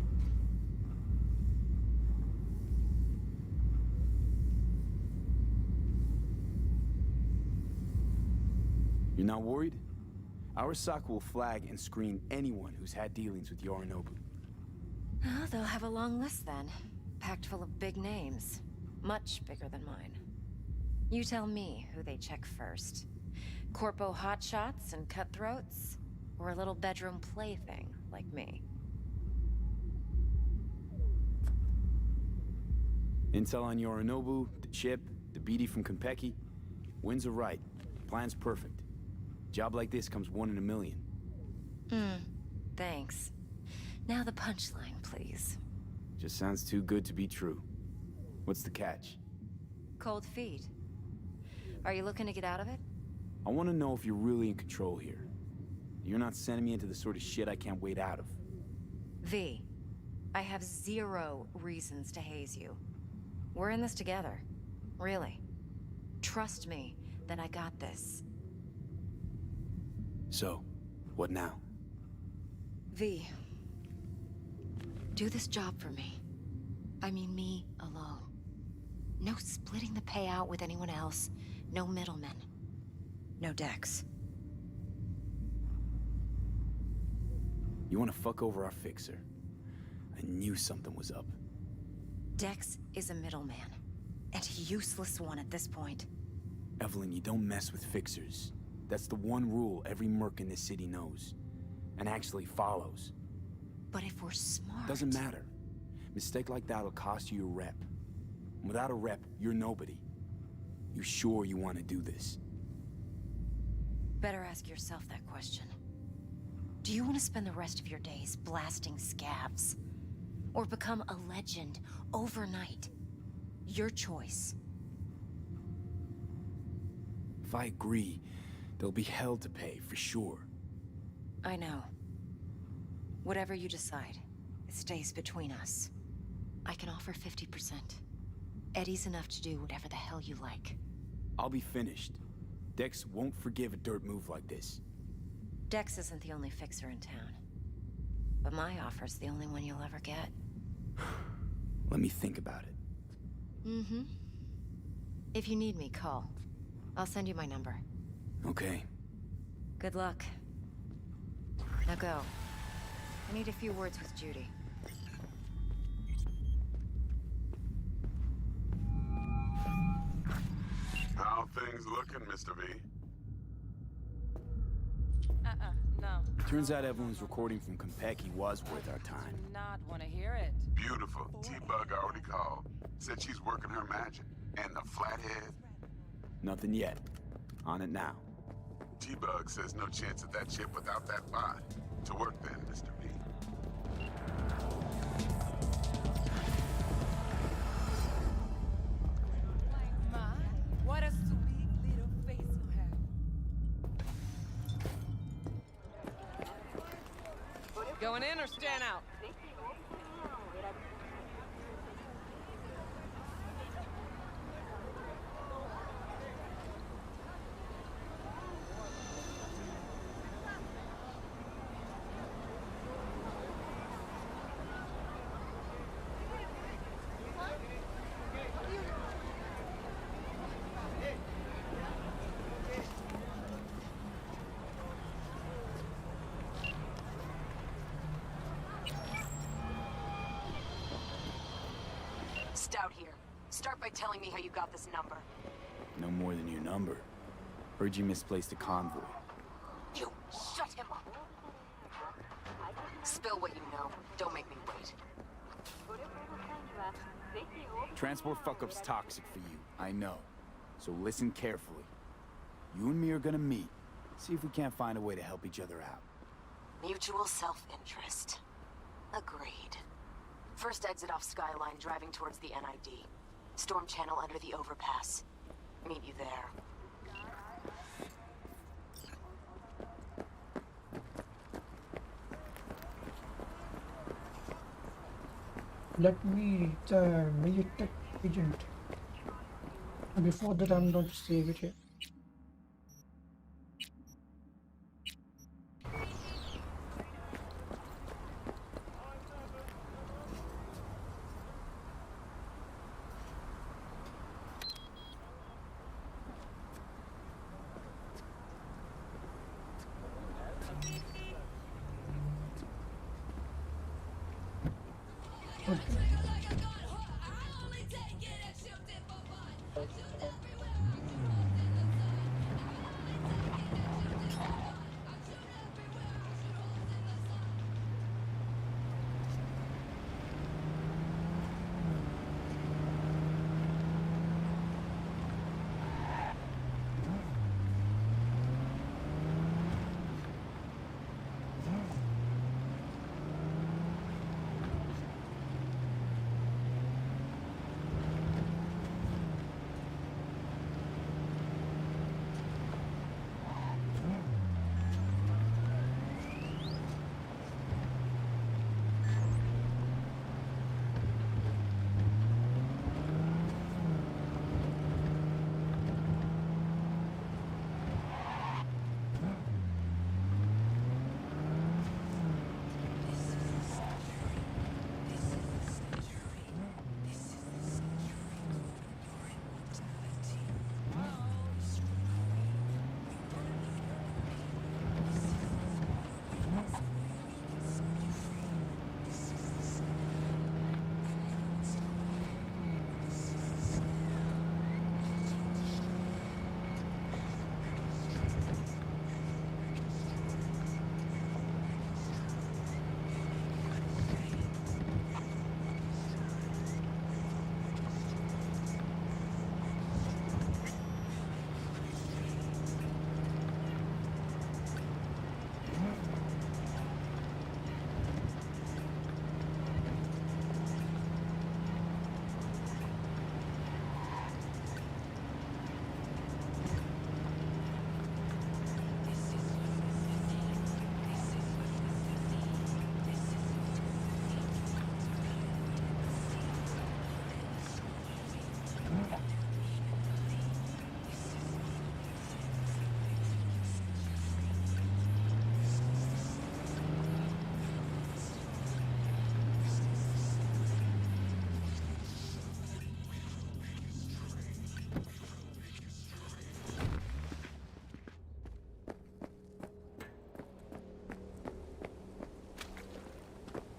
You're not worried? Arasaka will flag and screen anyone who's had dealings with Yorinobu. Oh, they'll have a long list then. Packed full of big names. Much bigger than mine. You tell me who they check first. Corpo hotshots and cutthroats? Or a little bedroom plaything like me? Intel on Yorinobu, the chip, the BD from Konpeki. Winds are right. Plan's perfect. Job like this comes 1 in a million. Thanks. Now the punchline, please. Just sounds too good to be true. What's the catch? Cold feet. Are you looking to get out of it? I want to know if you're really in control here. You're not sending me into the sort of shit I can't wait out of. V, I have 0 reasons to haze you. We're in this together. Really. Trust me that I got this. So, what now? V, do this job for me. I mean me alone. No splitting the payout with anyone else. No middlemen. No Dex. You want to fuck over our fixer? I knew something was up. Dex is a middleman. And a useless one at this point. Evelyn, you don't mess with fixers. That's the one rule every merc in this city knows. And actually follows. But if we're smart... Doesn't matter. Mistake like that'll cost you your rep. Without a rep, you're nobody. You sure you want to do this? Better ask yourself that question. Do you want to spend the rest of your days blasting scabs? Or become a legend overnight? Your choice. If I agree, there'll be hell to pay, for sure. I know. Whatever you decide, it stays between us. I can offer 50%. Eddie's enough to do whatever the hell you like. I'll be finished. Dex won't forgive a dirt move like this. Dex isn't the only fixer in town. But my offer's the only one you'll ever get. Let me think about it. Mm-hmm. If you need me, call. I'll send you my number. Okay. Good luck. Now go. I need a few words with Judy. How things looking, Mr. V? No. Turns out Evelyn's recording from Konpeki was worth our time. Not want to hear it. Beautiful. T-Bug already called. Said she's working her magic. And the flathead? Nothing yet. On it now. T-Bug says no chance of that chip without that bot. To work then, Mr. V. My, what a sweet little face you have. Going in or stand out? Stout here. Start by telling me how you got this number. No more than your number. Heard you misplaced a convoy. You shut him up. Spill what you know. Don't make me wait. Transport fuck-up's toxic for you, I know. So listen carefully. You and me are gonna meet. See if we can't find a way to help each other out. Mutual self-interest. Agreed. First exit off Skyline, driving towards the NID. Storm channel under the overpass. Meet you there. Let me read the military agent. And before that, I'm going to save it here.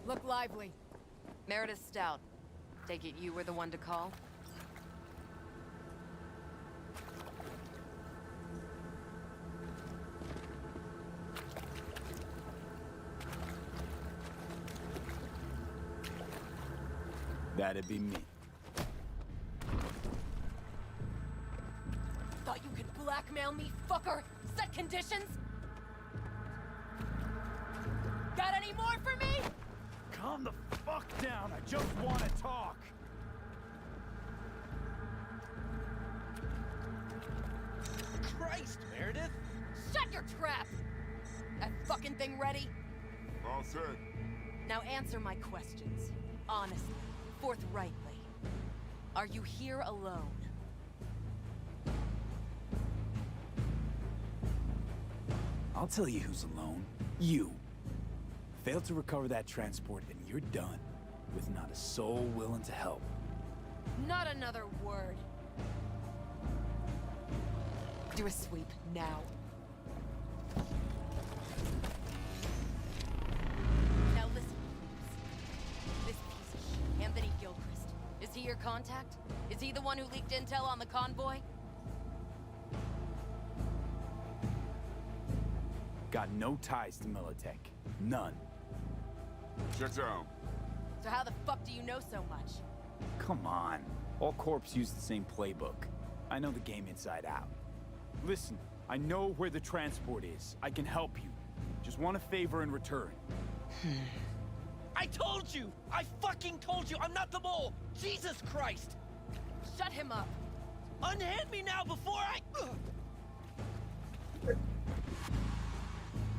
Look lively. Meredith Stout. Take it you were the one to call? That'd be me. Thought you could blackmail me, fucker? Set conditions? Got any more for me? Calm the fuck down, I just want to talk. Christ, Meredith! Shut your trap! That fucking thing ready? All set. Now answer my questions. Honestly, forthrightly. Are you here alone? I'll tell you who's alone. You. Fail to recover that transport and you're done. With not a soul willing to help. Not another word. Do a sweep, now. Now listen, please. This piece of shit, Anthony Gilchrist. Is he your contact? Is he the one who leaked intel on the convoy? Got no ties to Militech. None. Shut down. So how the fuck do you know so much? Come on. All corps use the same playbook. I know the game inside out. Listen, I know where the transport is. I can help you. Just want a favor in return. I told you! I fucking told you! I'm not the mole! Jesus Christ! Shut him up! Unhand me now before I...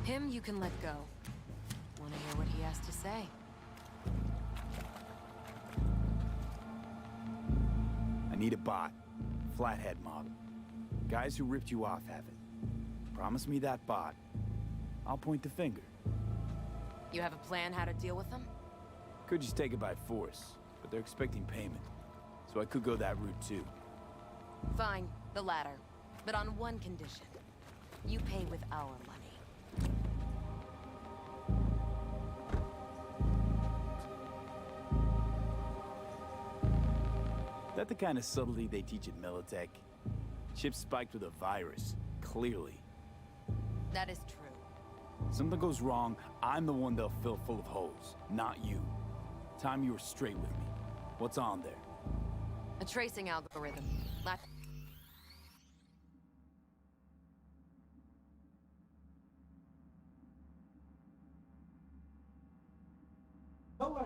Him you can let go. Want to hear what he has to say? I need a bot. Flathead model. Guys who ripped you off have it. Promise me that bot. I'll point the finger. You have a plan how to deal with them? Could just take it by force, but they're expecting payment. So I could go that route too. Fine, the latter. But on one condition. You pay with our money. That the kind of subtlety they teach at Militech? Chips spiked with a virus, clearly. That is true. Something goes wrong, I'm the one they'll fill full of holes, not you. Time you were straight with me. What's on there? A tracing algorithm. Don't worry.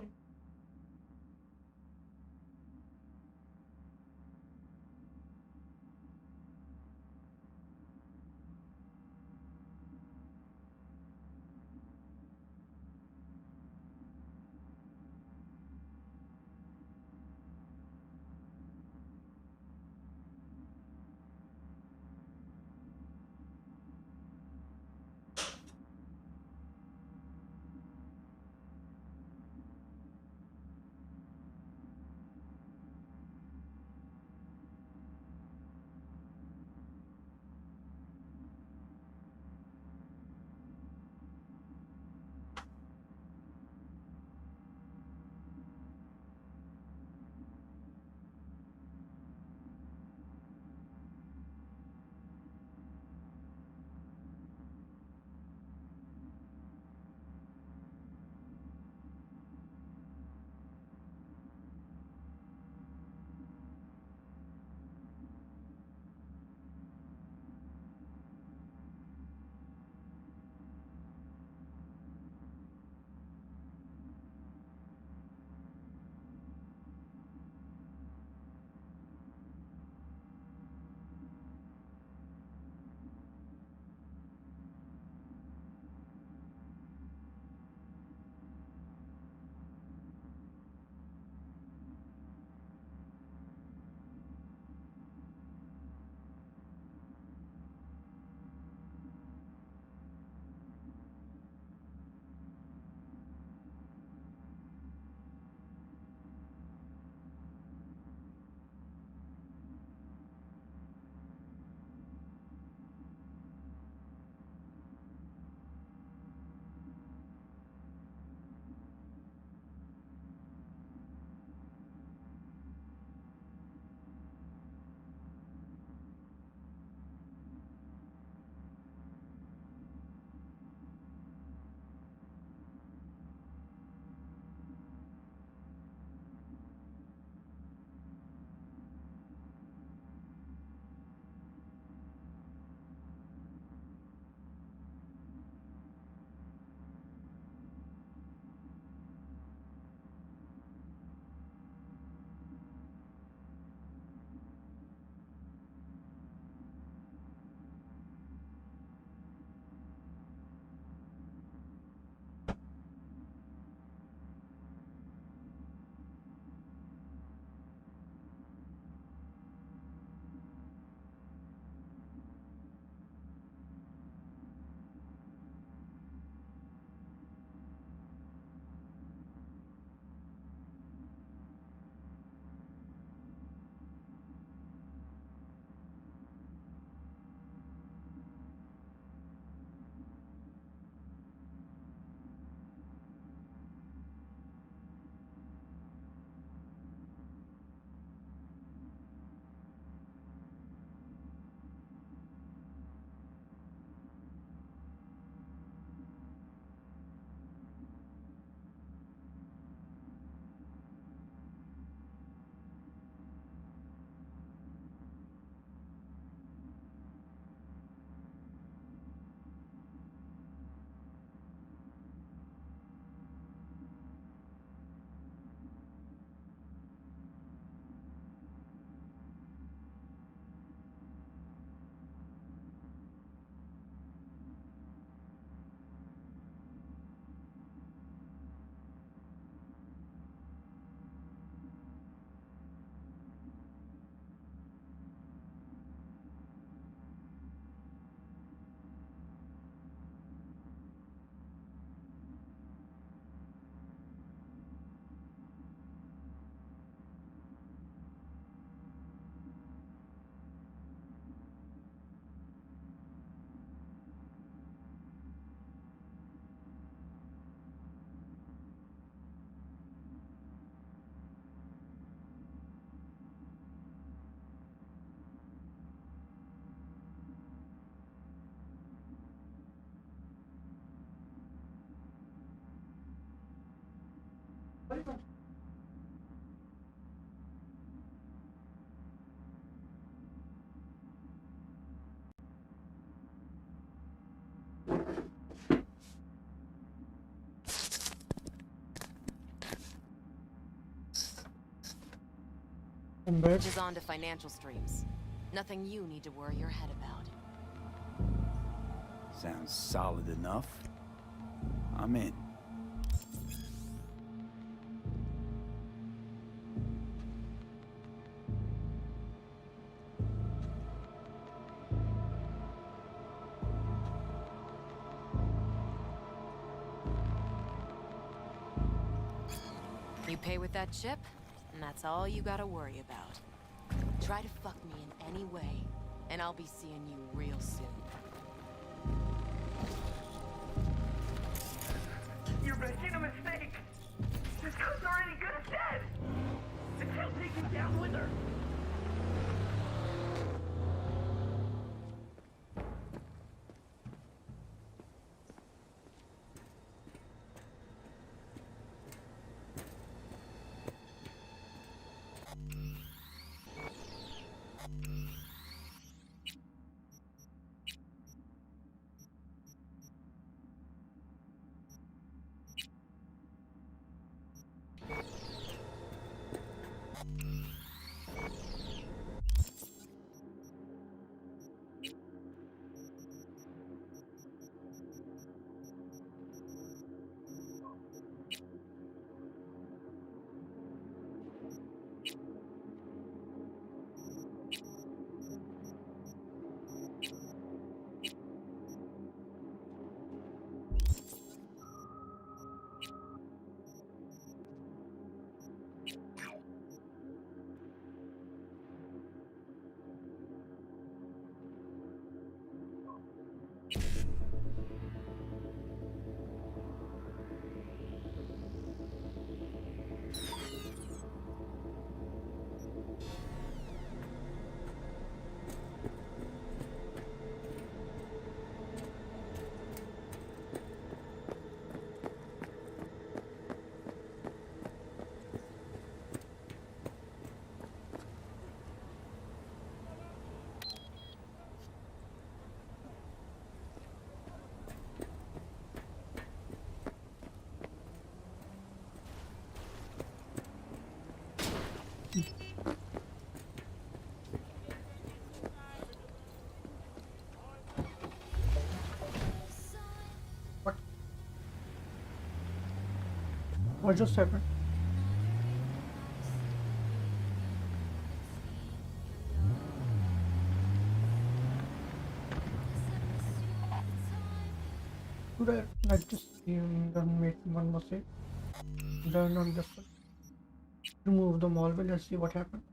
Which is on to financial streams. Nothing you need to worry your head about. Sounds solid enough. I'm in. You pay with that chip, and that's all you gotta worry about. Try to fuck me in any way, and I'll be seeing you real soon. You're making a mistake! This gun's already good as dead! And she'll take me down with her! What just happened? Could I like just then make one mistake? Then on just remove the malware. Let's see what happens.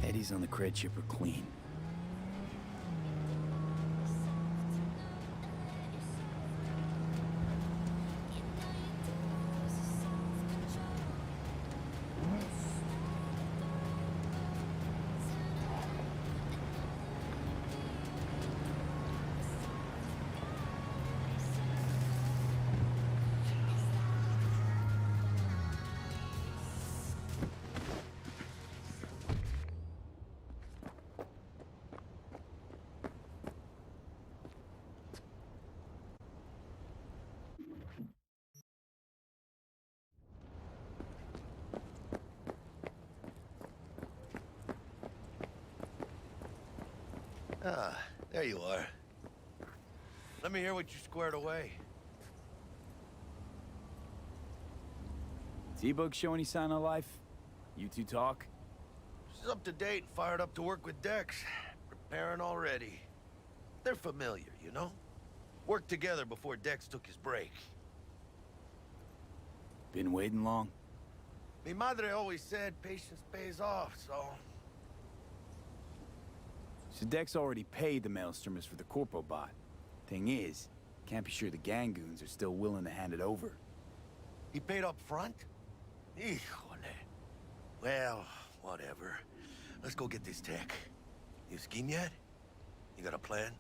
Eddies on the cred chip are clean. Ah, there you are. Let me hear what you squared away. T-Bug show any sign of life? You two talk? She's up to date, fired up to work with Dex. Preparing already. They're familiar, you know? Worked together before Dex took his break. Been waiting long? Mi madre always said patience pays off, so... So Dex already paid the Maelstromers for the Corpo bot. Thing is, can't be sure the Gangoons are still willing to hand it over. He paid up front? Híjole. Well, whatever. Let's go get this tech. You scheme yet? You got a plan?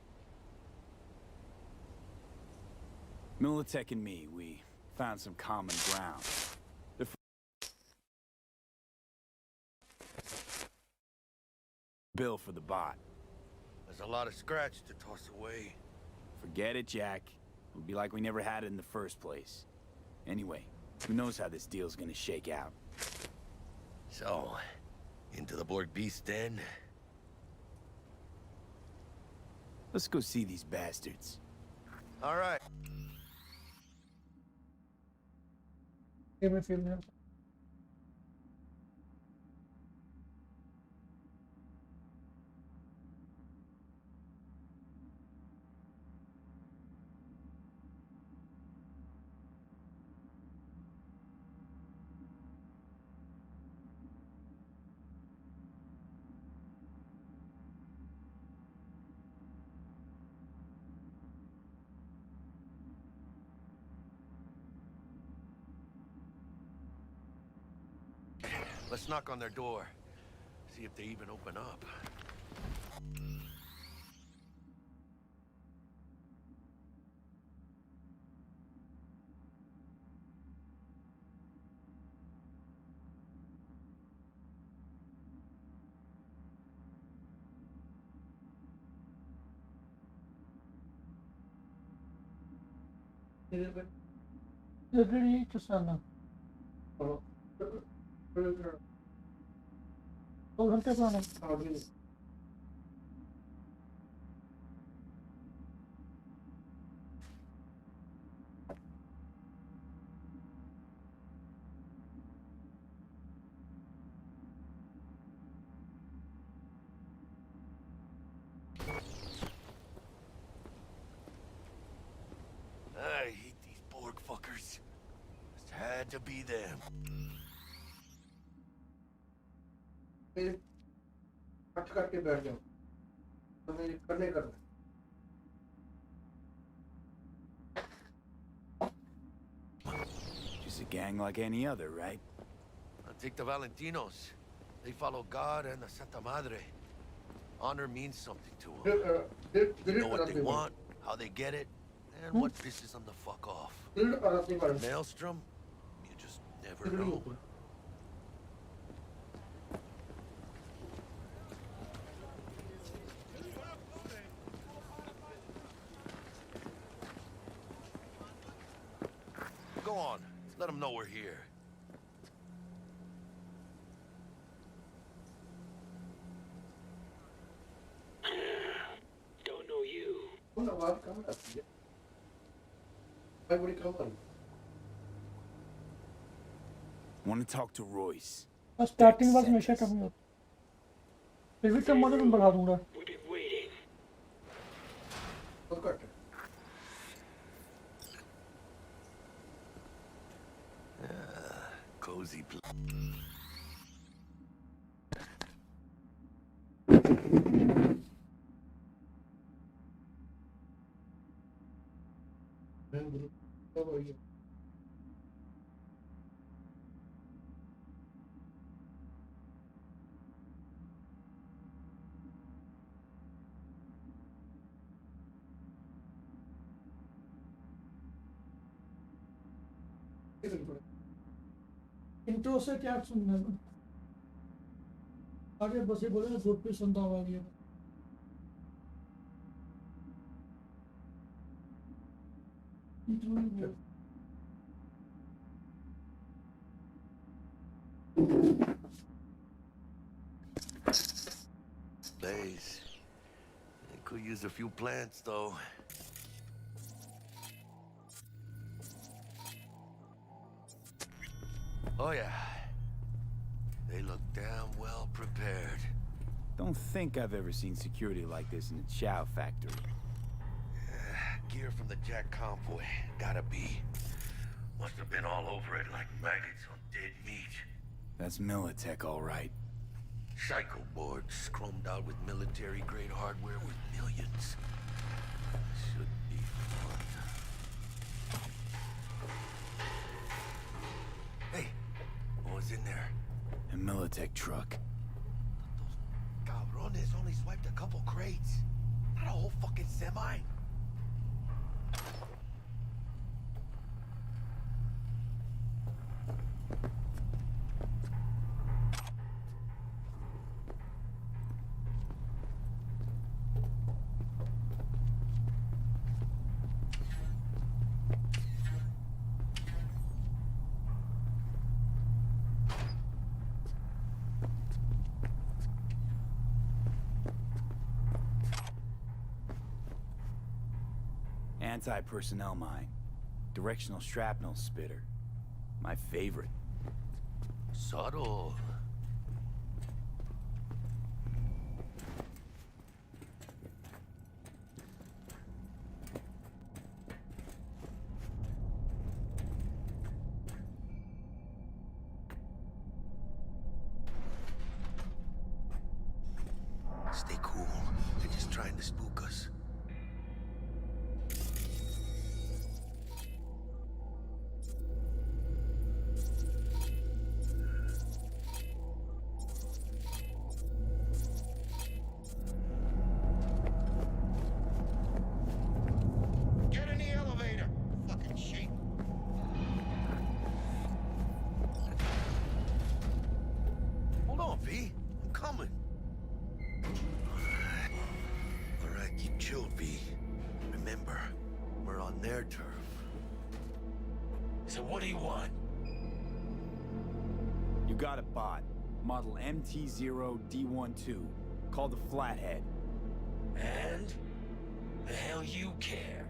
Militech and me, we found some common ground. The bill for the bot. There's a lot of scratch to toss away. Forget it, Jack. It'll be like we never had it in the first place. Anyway, who knows how this deal's gonna shake out. So, into the Borg Beast den? Let's go see these bastards. All right. Give me a few minutes. Let's knock on their door. See if they even open up. Ready to sana. दो घंटे पुराना I hate these Borg fuckers. Just had to be them. Cut करके बैठ जाओ तो मेरे करने करना Just a gang like any other, right? I'll take the Valentinos. They follow God and the Santa Madre. Honor means something to them. They know what they want, how they get it, and what pisses them the fuck off. Maelstrom, you just never know. Go on, let them know we're here. Don't know you. Want to talk to Royce. Starting बस हमेशा कम होता फिर भी कम मतलब बढ़ा दूंगा We've been waiting. Cozy place. Intro से क्या सुनना है आगे बस ये बोले ना धूप पे सुनता हुआ ये इंट्रो नहीं बोल Place. Could use a few plants, though. Oh, yeah. They look damn well prepared. Don't think I've ever seen security like this in a chow factory. Gear from the Jack convoy. Gotta be. Must have been all over it like maggots on dead meat. That's Militech, all right. Psycho boards chromed out with military-grade hardware worth millions. Should be fun. Hey, what was in there? A Militech truck. Cabrones only swiped a couple crates. Not a whole fucking semi. Anti-personnel mine. Directional shrapnel spitter. My favorite. Subtle. Stay cool. They're just trying to spook us. Get in the elevator! Fucking sheep. Hold on, V. I'm coming. All right, keep chilled, V. Remember, we're on their turf. So what do you want? You got a bot. Model MT0D12. Called the Flathead. And? The hell you care?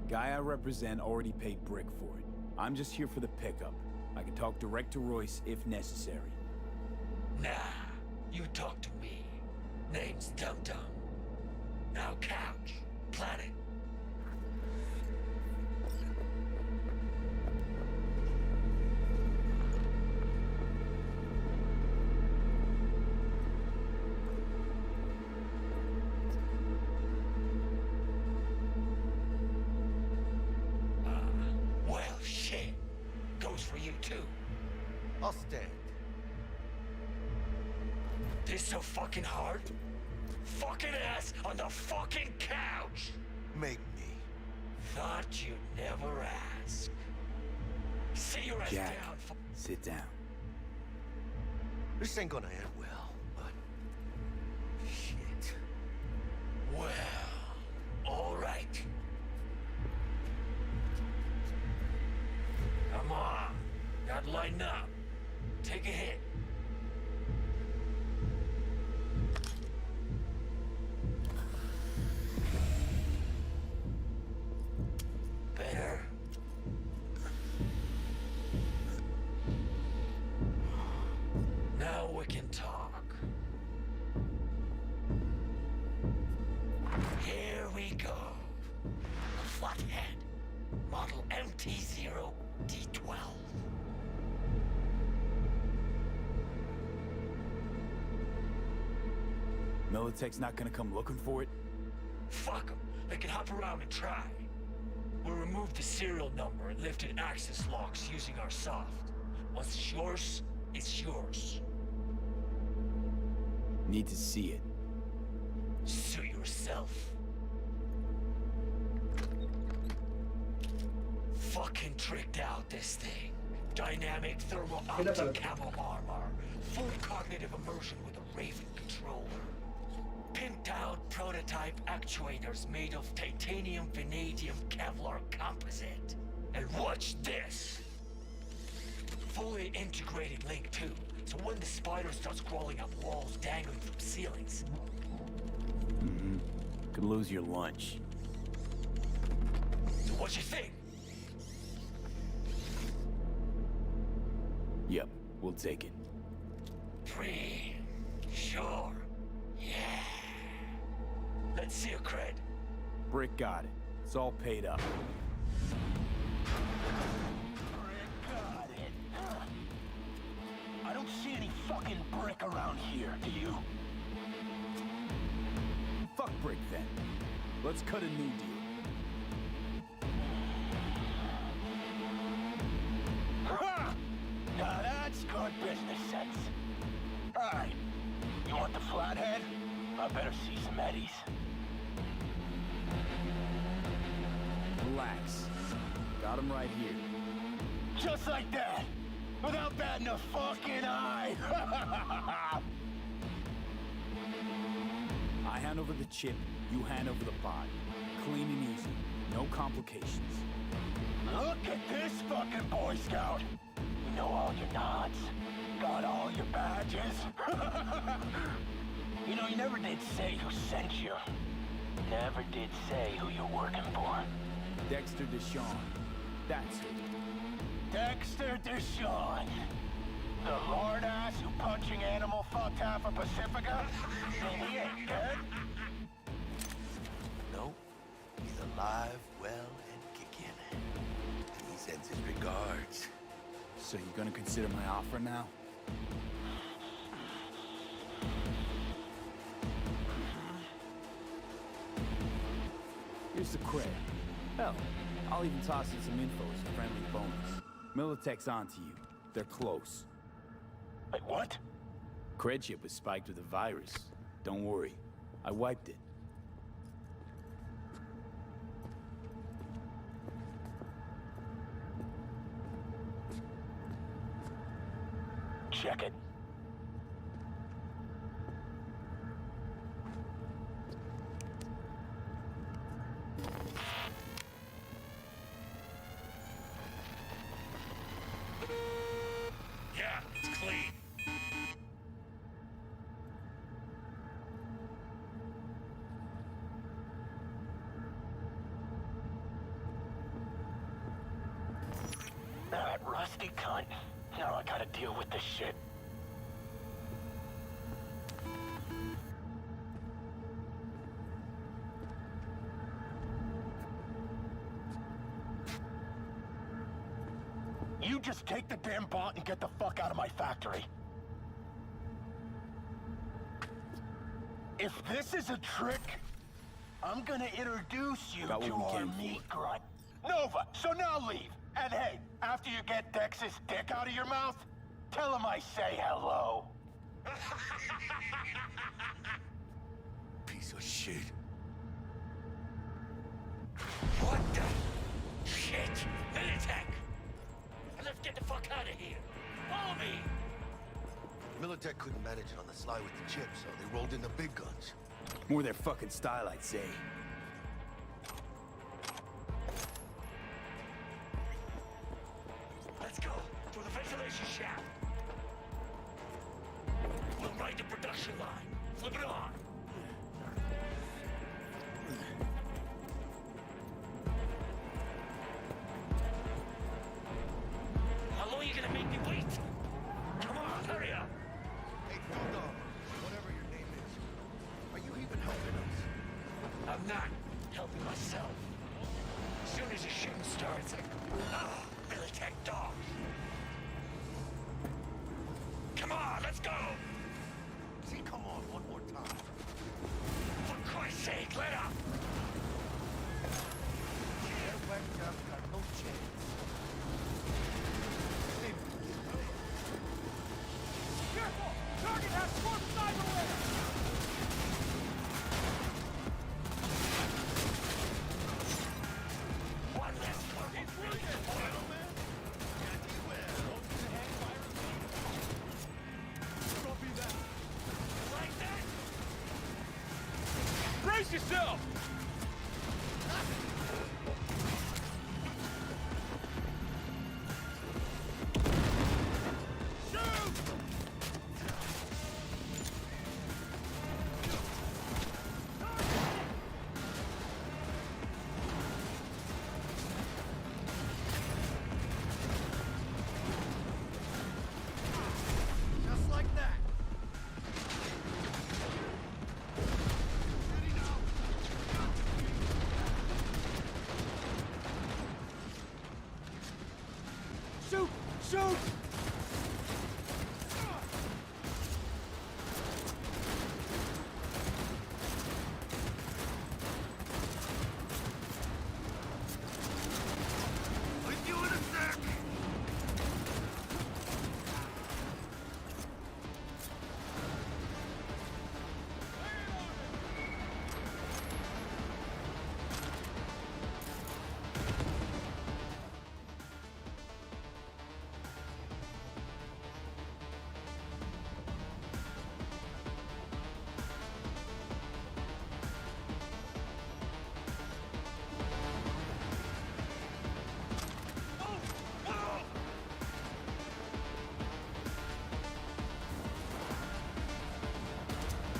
Guy I represent already paid Brick for it. I'm just here for the pickup. I can talk direct to Royce if necessary. Nah, you talk to me. Name's Dum Dum. Now couch, planet. Well, shit. Goes for you too. I'll stand. This so fucking hard? Fucking ass on the fucking couch! Make me. Thought you'd never ask. Sit your ass Jack, down. sit down. This ain't gonna end well, but... Shit. Well, all right. Come on. Gotta lighten up. Take a hit. Better. Now we can talk. Here we go. A Flathead. Model MT0D12. Militech's not gonna come looking for it? Fuck them. They can hop around and try. We'll remove the serial number and lifted access locks using our soft. Once it's yours, it's yours. Need to see it. Suit yourself. Fucking tricked out this thing. Dynamic thermal optic camo armor. Full cognitive immersion with a Raven controller. Pimped out prototype actuators made of titanium, vanadium, Kevlar composite. And watch this! Fully integrated link too, so when the spider starts crawling up walls dangling from ceilings, Could lose your lunch. So what you think? Yep, we'll take it. Free. Sure. Yeah. Let's see your cred. Brick got it. It's all paid up. Got it. I don't see any fucking brick around here, do you? Fuck Brick then. Let's cut a new deal. Ha! Now that's good business sense. Alright. You want the flathead? I better see some eddies. Relax. Got him right here. Just like that. Without batting a fucking eye. I hand over the chip, you hand over the pod. Clean and easy. No complications. Look at this fucking Boy Scout. You know all your nods. Got all your badges. You know, you never did say who sent you. Never did say who you're working for. Dexter Deshawn. That's it. Dexter Deshawn. The lord ass who punching animal fucked half of Pacifica? And he ain't dead? No, he's alive, well, and kicking. And he sends his regards. So you gonna consider my offer now? Here's the credit. Hell, I'll even toss in some info as a friendly bonus. Militech's onto you. They're close. Wait, what? Cred chip was spiked with a virus. Don't worry. I wiped it. Check it. Yeah, it's clean. That rusty cunt. Now I gotta deal with this shit. You just take the damn bot and get the fuck out of my factory. If this is a trick, I'm gonna introduce you Got what to we our came for. meat grunt. Nova, so now leave. And hey, after you get Dex's dick out of your mouth, tell him I say hello. Piece of shit. What the? Shit! Militech! Let's get the fuck out of here. Follow me! Militech couldn't manage it on the sly with the chip, so they rolled in the big guns. More their fucking style, I'd say. Let's go. Through the ventilation shaft. We'll ride the production line. Flip it on. How long are you gonna make me wait? Come on, hurry up. Hey, Bulldog, whatever your name is, are you even helping us? I'm not helping myself. As soon as the shooting starts, Militech dogs. Come on, let's go! See, come on, one more time. For Christ's sake, let up! That whack job's got no chance. Careful! Target has forced cyberware! One less target. Like that? Brace yourself! Shoot! With you in a sec!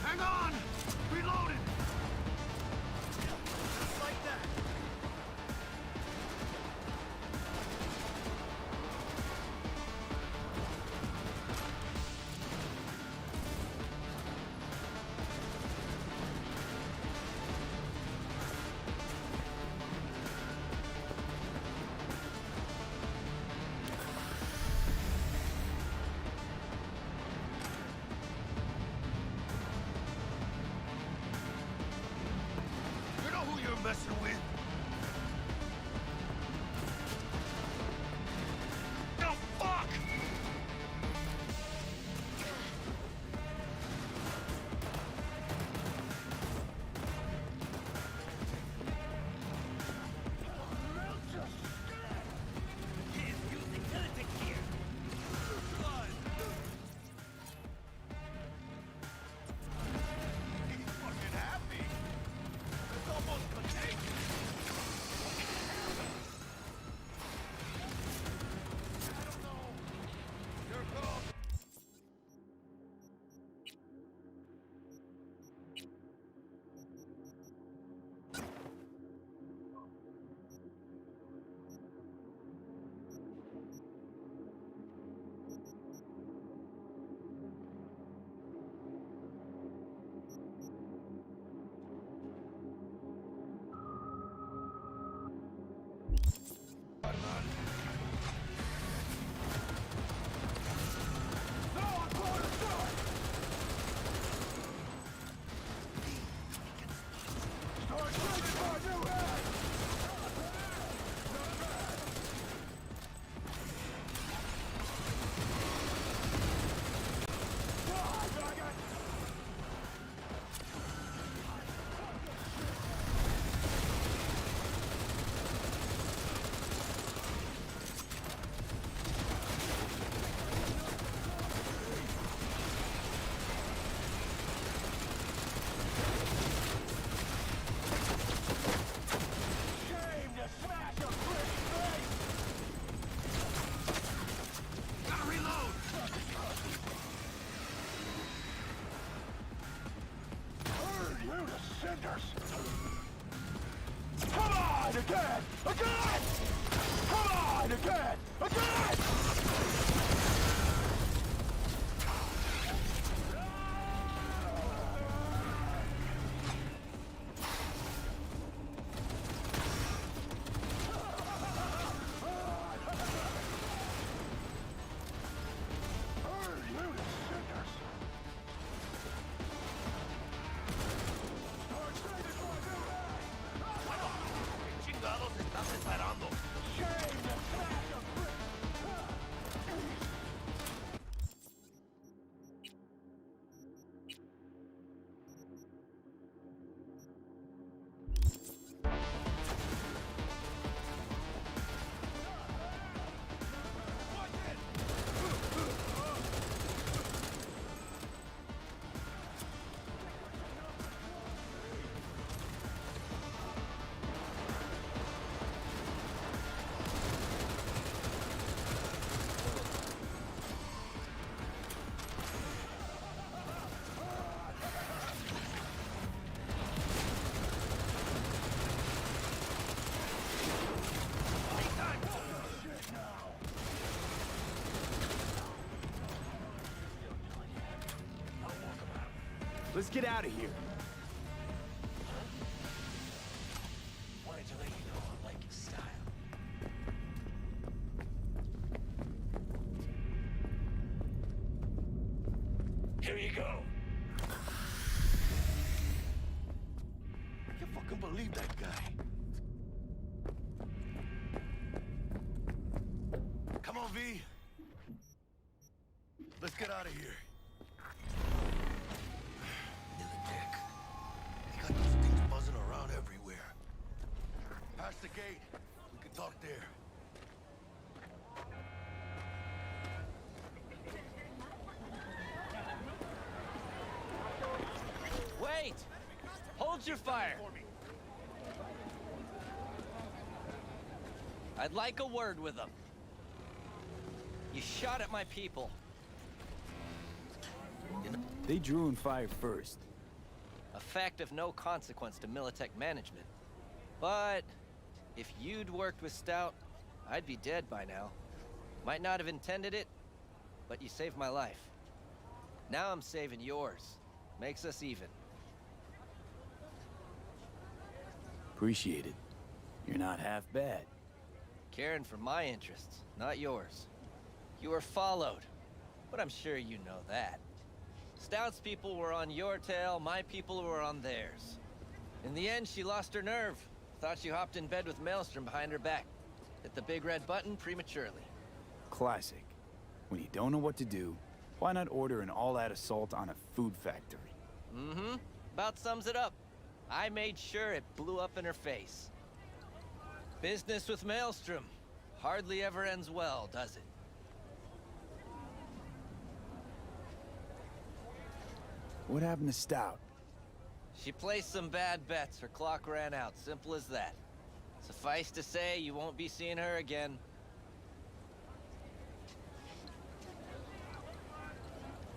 Hang on! Reloading! Just like that. You know who you're messing with? The fuck! He's fucking happy. It's almost contagious. I don't know. Your call. Shame to smash a pretty face! Gotta reload! Burn you to cinders! Come on, again! Again! Come on, again! Again! Burn you to cinders! ¿Qué chingados estás esperando? Shame to smash a Let's get out of here. Wanted to let you know I like your style. Here you go. I can't fucking believe that guy. Come on, V. Let's get out of here. Militech. They got those things buzzing around everywhere. Past the gate. We can talk there. Wait! Hold your fire! I'd like a word with them. You shot at my people. They drew and fired first. A fact of no consequence to Militech management. But if you'd worked with Stout, I'd be dead by now. Might not have intended it, but you saved my life. Now I'm saving yours. Makes us even. Appreciate it. You're not half bad. Caring for my interests, not yours. You were followed, but I'm sure you know that. Stout's people were on your tail, my people were on theirs. In the end, she lost her nerve. Thought she hopped in bed with Maelstrom behind her back. Hit the big red button prematurely. Classic. When you don't know what to do, why not order an all-out assault on a food factory? Mm-hmm. About sums it up. I made sure it blew up in her face. Business with Maelstrom hardly ever ends well, does it? What happened to Stout? She placed some bad bets. Her clock ran out. Simple as that. Suffice to say, you won't be seeing her again.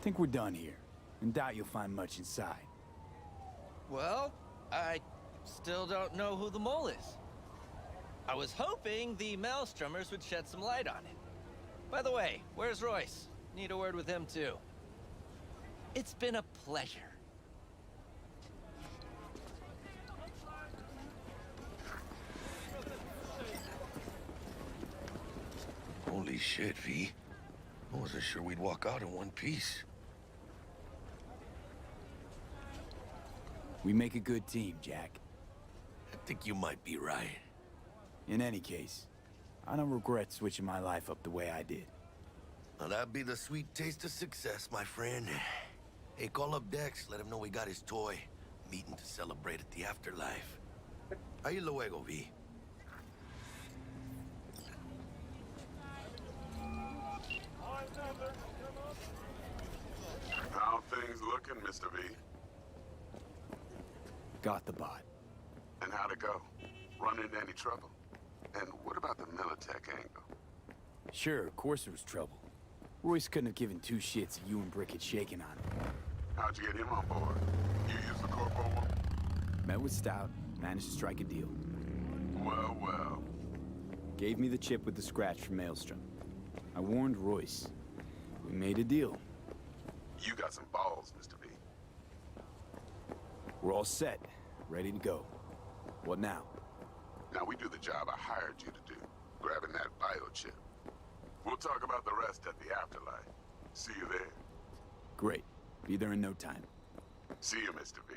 Think we're done here, and doubt you'll find much inside. Well, I still don't know who the mole is. I was hoping the Maelstromers would shed some light on it. By the way, where's Royce? Need a word with him, too. It's been a pleasure. Holy shit, V. I wasn't sure we'd walk out in one piece. We make a good team, Jack. I think you might be right. In any case, I don't regret switching my life up the way I did. Now that'd be the sweet taste of success, my friend. Hey, call up Dex, let him know we got his toy. Meeting to celebrate at the afterlife. Ahí luego, V. How things looking, Mr. V? Got the bot. And how'd it go? Run into any trouble? And what about the Militech angle? Sure, of course there was trouble. Royce couldn't have given two shits if you and Brick had shaken on him. How'd you get him on board? You used the corpo one? Met with Stout, managed to strike a deal. Well, well. Gave me the chip with the scratch from Maelstrom. I warned Royce. We made a deal. You got some balls, Mr. V. We're all set, ready to go. What now? Now we do the job I hired you to do, grabbing that biochip. We'll talk about the rest at the afterlife. See you there. Great. Be there in no time. See you, Mr. V.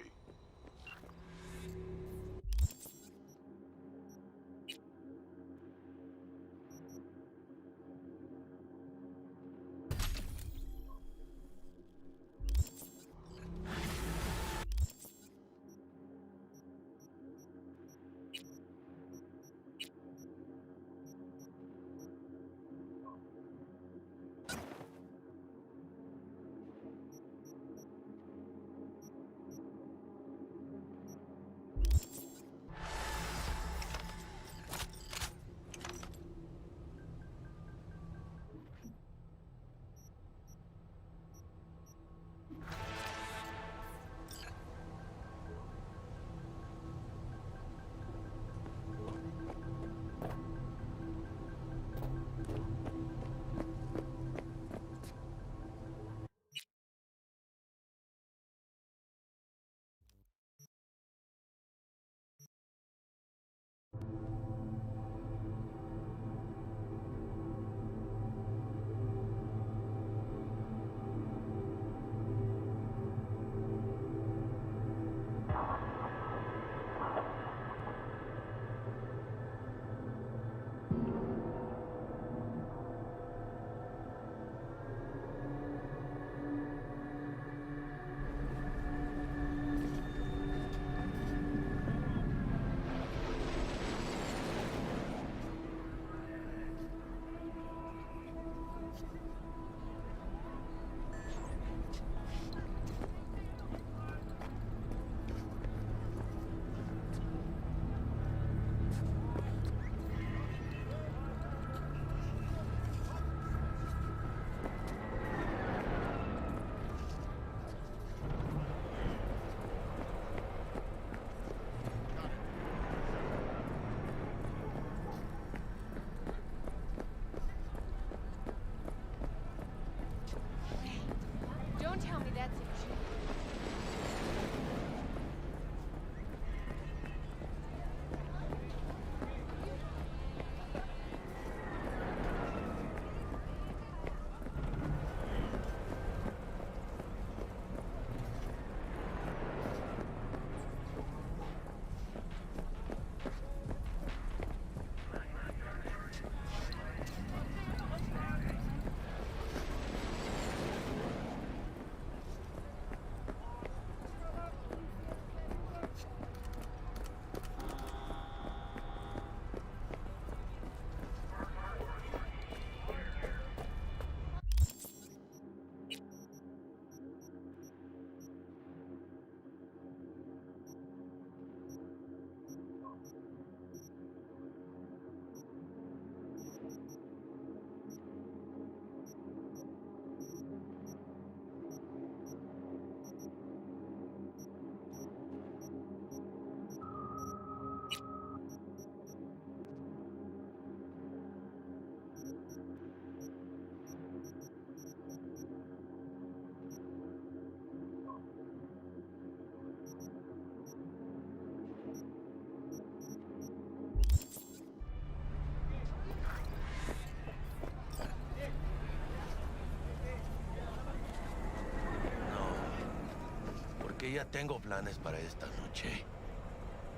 que ya tengo planes para esta noche.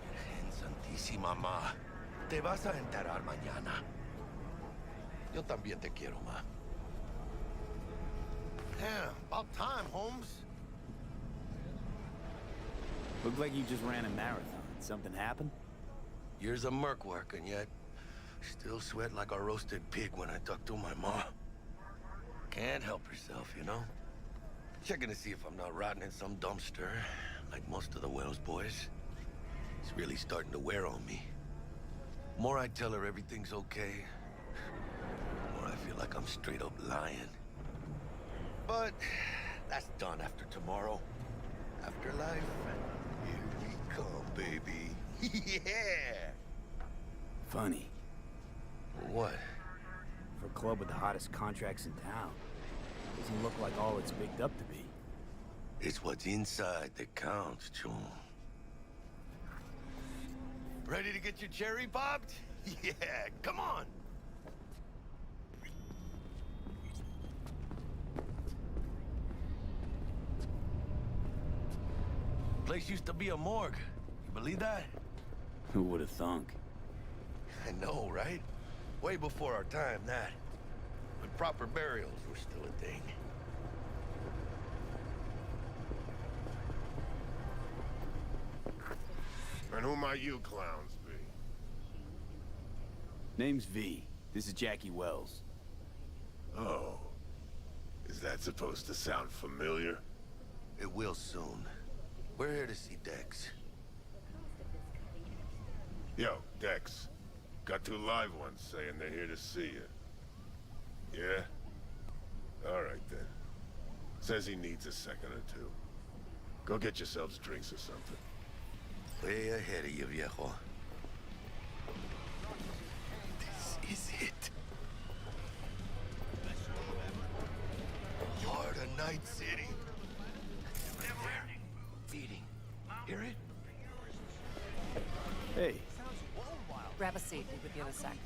Virgen Santísima, ma. Te vas a enterar mañana. Yo también te quiero, ma. Damn, about time, Holmes. Looked like you just ran a marathon. Something happened? Years of merc work, and yet still sweat like a roasted pig when I talk to my ma. Can't help herself, you know? Checking to see if I'm not rotting in some dumpster, like most of the Wells boys. It's really starting to wear on me. More I tell her everything's okay, more I feel like I'm straight up lying. But that's done after tomorrow. Afterlife, here we come, baby. Yeah! Funny. What? For a club with the hottest contracts in town, doesn't look like all it's bigged up to be. It's what's inside that counts, June. Ready to get your cherry popped? Yeah, come on! Place used to be a morgue. You believe that? Who would have thunk? I know, right? Way before our time, that. When proper burials were still a thing. And who might you clowns be? Name's V. This is Jackie Wells. Oh. Is that supposed to sound familiar? It will soon. We're here to see Dex. Yo, Dex. Got two live ones saying they're here to see you. Yeah? Alright then. Says he needs a second or two. Go get yourselves drinks or something. Way ahead of you, viejo. This is it. Heart of Night City. Feeding. Hear it? Hey. Grab a seat. We'll be with you in a sec.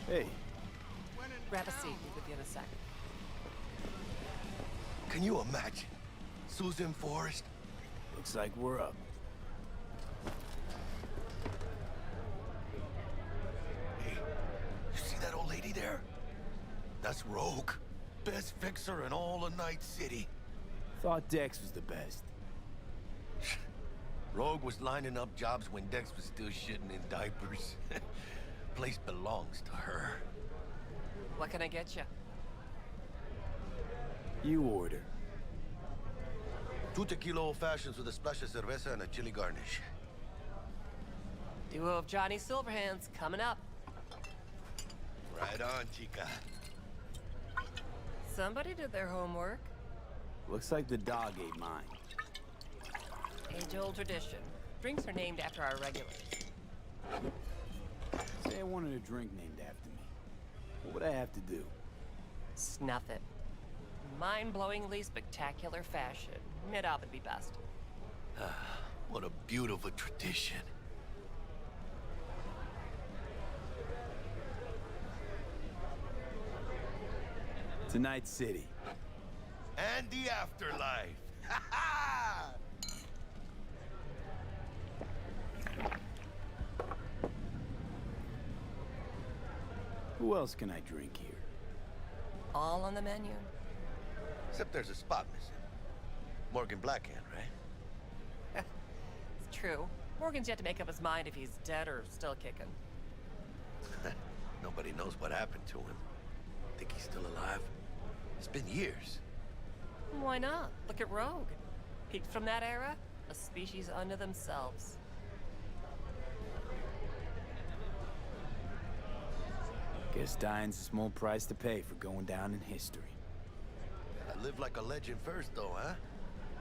Hey. Grab a seat. We'll be with you in a sec. Can you imagine? Susan Forrest? Looks like we're up. Hey, you see that old lady there? That's Rogue. Best fixer in all of Night City. Thought Dex was the best. Rogue was lining up jobs when Dex was still shitting in diapers. Place belongs to her. What can I get you? You order. 2 tequila old fashions with a splash of cerveza and a chili garnish. Duo of Johnny Silverhands coming up. Right on, chica. Somebody did their homework. Looks like the dog ate mine. Age-old tradition. Drinks are named after our regulars. Say I wanted a drink named after me. What would I have to do? Snuff it. Mind-blowingly spectacular fashion. Mid-op would be best. What a beautiful tradition. Tonight City. And the afterlife. Ha ha! Who else can I drink here? All on the menu. Except there's a spot missing. Morgan Blackhand, right? It's true. Morgan's yet to make up his mind if he's dead or still kicking. Nobody knows what happened to him. Think he's still alive? It's been years. Why not? Look at Rogue. Peaked from that era, a species unto themselves. Guess dying's a small price to pay for going down in history. I live like a legend first, though, huh?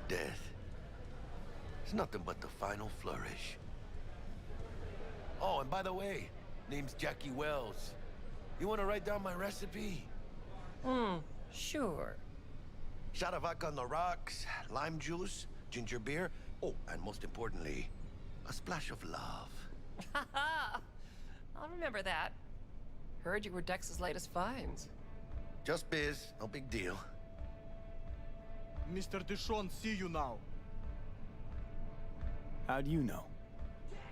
Death. It's nothing but the final flourish. Oh, and by the way, name's Jackie Wells. You want to write down my recipe? Sure. Shot of vodka on the rocks, lime juice, ginger beer. Oh, and most importantly, a splash of love. Haha! I'll remember that. Heard you were Dex's latest finds. Just biz, no big deal. Mr. Dishon, see you now. How do you know?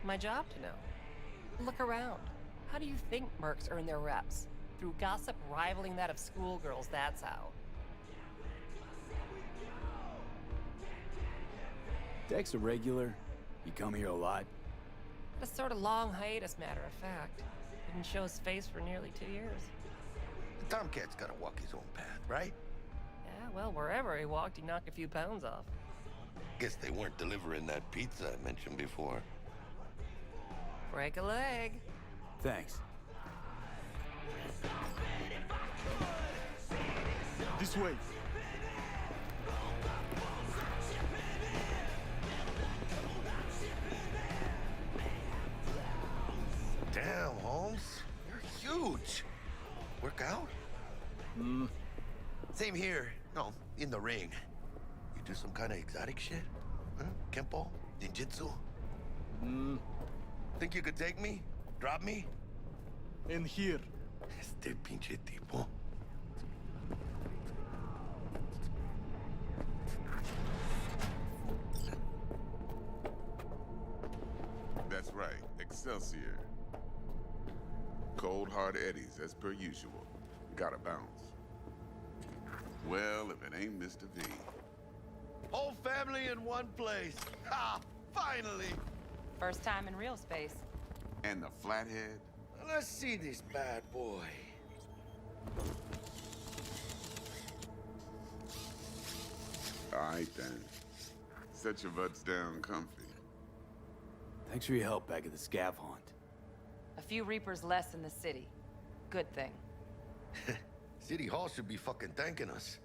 My job to know. Look around. How do you think mercs earn their reps? Through gossip rivaling that of schoolgirls, that's how. Dex a regular? You come here a lot? A sort of long hiatus, matter of fact. Didn't show his face for nearly 2 years. The Tomcat's gotta walk his own path, right? Yeah, well, wherever he walked, he knocked a few pounds off. Guess they weren't delivering that pizza I mentioned before. Break a leg. Thanks. This way. Damn, Holmes. You're huge. Work out? Same here. No, in the ring. You do some kind of exotic shit? Huh? Kempo? Ninjutsu? Think you could take me? Drop me? In here. Este pinche tipo. That's right, Excelsior. Cold hard eddies, as per usual. Gotta bounce. Well, if it ain't Mr. V. Whole family in one place. Ha! Finally! First time in real space. And the flathead? Let's see this bad boy. All right, then. Set your butts down comfy. Thanks for your help back at the scav haunt. A few Reapers less in the city. Good thing. City Hall should be fucking thanking us.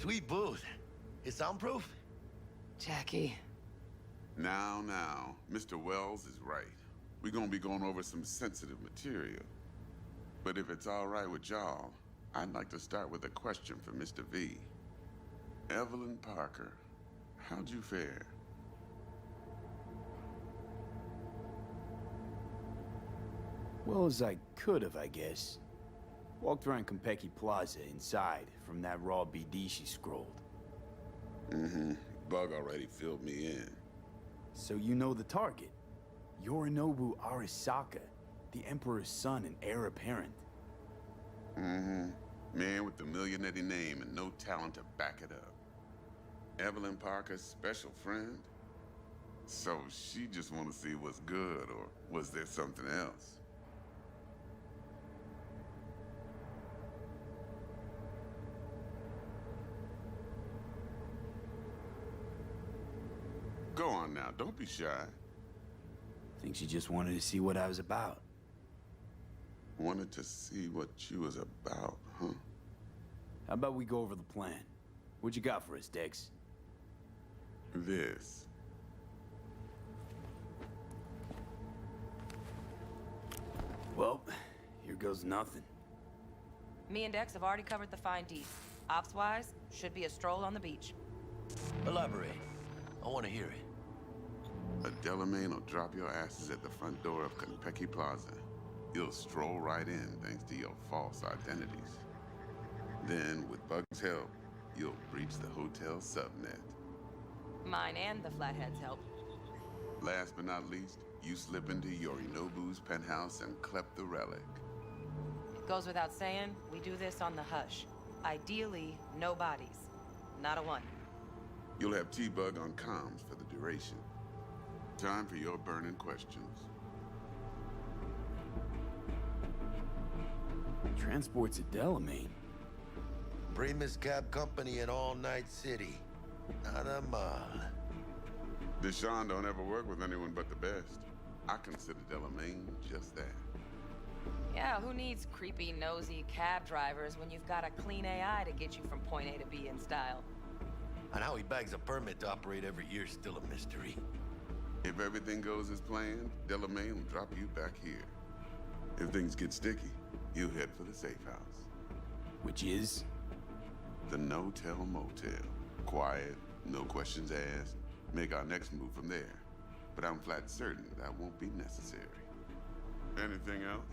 Sweet booth. It's soundproof? Jackie. Now, Mr. Wells is right. We're gonna be going over some sensitive material. But if it's all right with y'all, I'd like to start with a question for Mr. V. Evelyn Parker, how'd you fare? Well as I could have, I guess. Walked around Konpeki Plaza inside from that raw BD she scrolled. Bug already filled me in. So you know the target. Yorinobu Arasaka, the Emperor's son and heir apparent. Man with the millionaire name and no talent to back it up. Evelyn Parker's special friend? So she just want to see what's good, or was there something else? Go on now, don't be shy. Think she just wanted to see what I was about. Wanted to see what you was about, huh? How about we go over the plan? What you got for us, Dex? This. Well, here goes nothing. Me and Dex have already covered the fine deeds. Ops-wise, should be a stroll on the beach. Elaborate. I want to hear it. A Delamain will drop your asses at the front door of Konpeki Plaza. You'll stroll right in thanks to your false identities. Then, with Bug's help, you'll breach the hotel subnet. Mine and the Flathead's help. Last but not least, you slip into Yorinobu's penthouse and clep the relic. Goes without saying, we do this on the hush. Ideally, no bodies. Not a one. You'll have T-Bug on comms for the duration. Time for your burning questions. Transport's a Delamain. Primus Cab Company in All Night City. Not a mall. Deshaun don't ever work with anyone but the best. I consider Delamain just that. Yeah, who needs creepy, nosy cab drivers when you've got a clean AI to get you from point A to B in style? And how he bags a permit to operate every year is still a mystery. If everything goes as planned, Delamain will drop you back here. If things get sticky, you head for the safe house. Which is? The No-Tell Motel. Quiet, no questions asked. Make our next move from there. But I'm flat certain that won't be necessary. Anything else?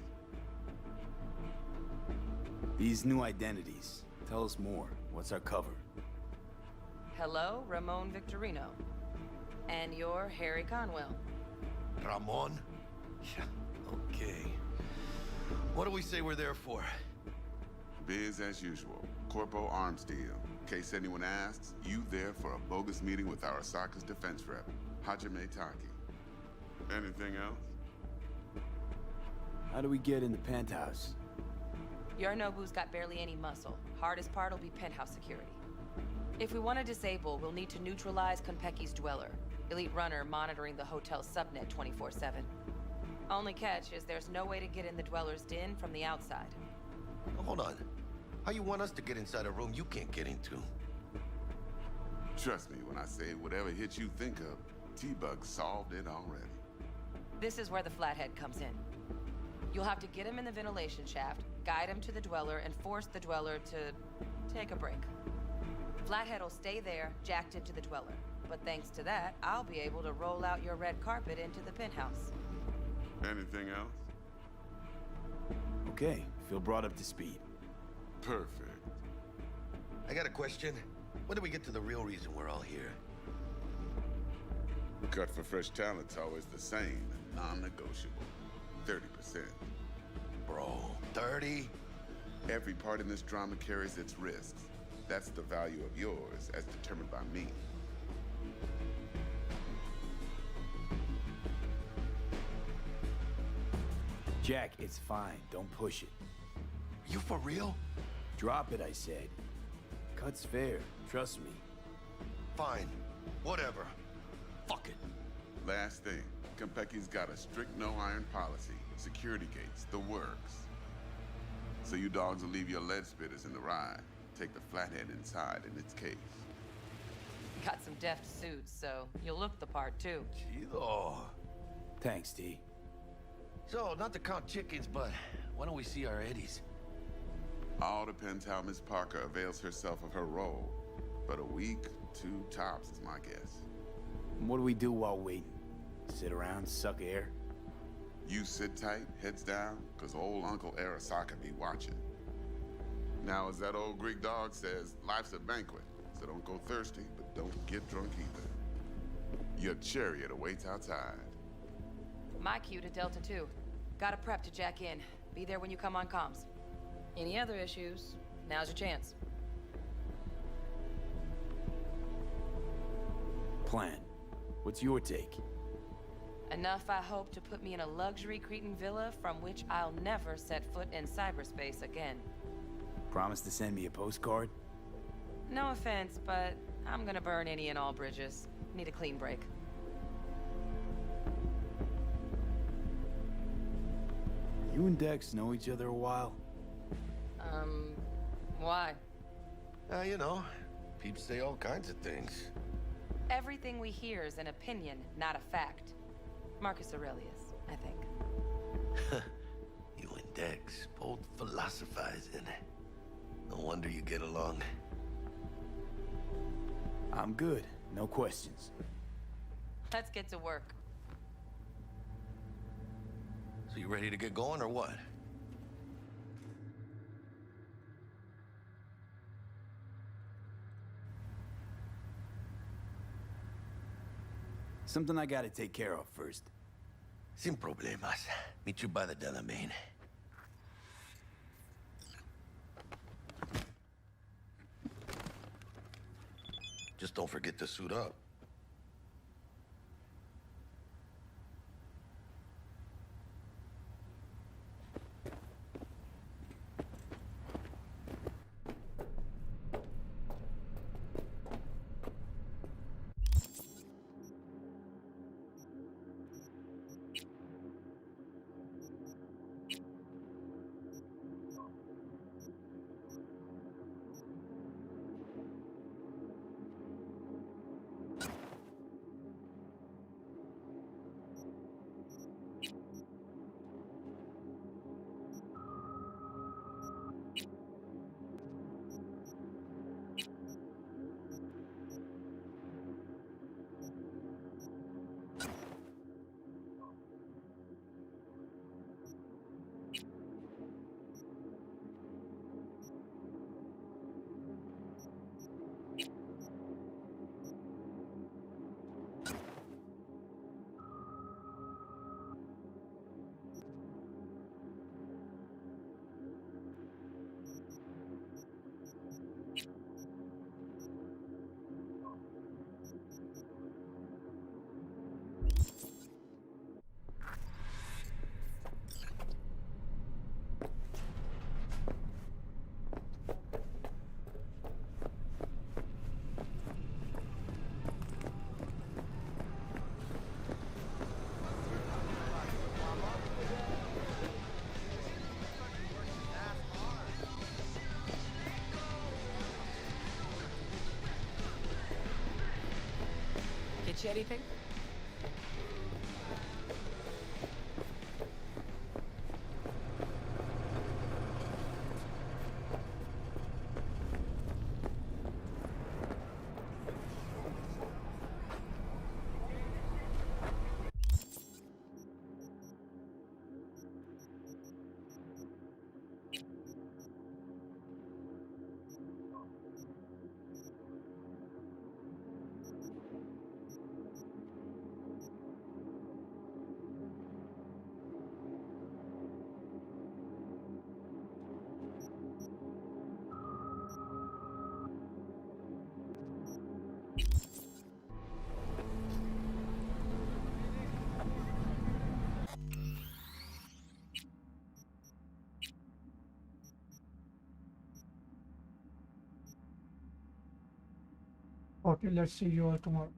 These new identities. Tell us more. What's our cover? hello, Ramon Victorino. And you're Harry Conwell. Ramon? Yeah, okay. What do we say we're there for? Biz as usual. Corpo arms deal. In case anyone asks, you there for a bogus meeting with Arasaka's defense rep, Hajime Taki. Anything else? How do we get in the penthouse? Yorinobu's got barely any muscle. Hardest part'll be penthouse security. If we want to disable, we'll need to neutralize Konpeki's dweller. Elite runner monitoring the hotel's subnet 24/7. Only catch is there's no way to get in the dweller's den from the outside. Hold on. How you want us to get inside a room you can't get into? Trust me when I say whatever hit you think of, T-Bug solved it already. This is where the flathead comes in. You'll have to get him in the ventilation shaft, guide him to the dweller, and force the dweller to take a break. Flathead'll stay there, jacked into the dweller. But thanks to that, I'll be able to roll out your red carpet into the penthouse. Anything else? Okay, feel brought up to speed. Perfect. I got a question. When do we get to the real reason we're all here? Cut for fresh talent's always the same, non-negotiable. 30%. Bro, 30? Every part in this drama carries its risks. That's the value of yours, as determined by me. Jack, it's fine. Don't push it. You for real? Drop it, I said. Cut's fair. Trust me. Fine. Whatever. Fuck it. Last thing, Konpeki's got a strict no-iron policy. Security gates, the works. So you dogs will leave your lead spitters in the ride. Take the flathead inside in its case. Got some deft suits, so you'll look the part too. Chido. Thanks, T. So, not to count chickens, but why don't we see our Eddies? All depends how Miss Parker avails herself of her role. But a week, 2 tops is my guess. What do we do while waiting? Sit around, suck air? You sit tight, heads down, cause old Uncle Arasaka be watching. Now, as that old Greek dog says, life's a banquet, so don't go thirsty, but don't get drunk either. Your chariot awaits outside. My cue to Delta 2. Gotta prep to jack in. Be there when you come on comms. Any other issues, now's your chance. Plan. What's your take? Enough, I hope, to put me in a luxury Cretan villa from which I'll never set foot in cyberspace again. Promise to send me a postcard? No offense, but I'm gonna burn any and all bridges. Need a clean break. You and Dex know each other a while? Why? You know, peeps say all kinds of things. Everything we hear is an opinion, not a fact. Marcus Aurelius, I think. You and Dex, both philosophizing. No wonder you get along. I'm good. No questions. Let's get to work. So you ready to get going or what? Something I gotta take care of first. Sin problemas. Meet you by the Delamain. Just don't forget to suit up. Get you anything? Okay, let's see you all tomorrow.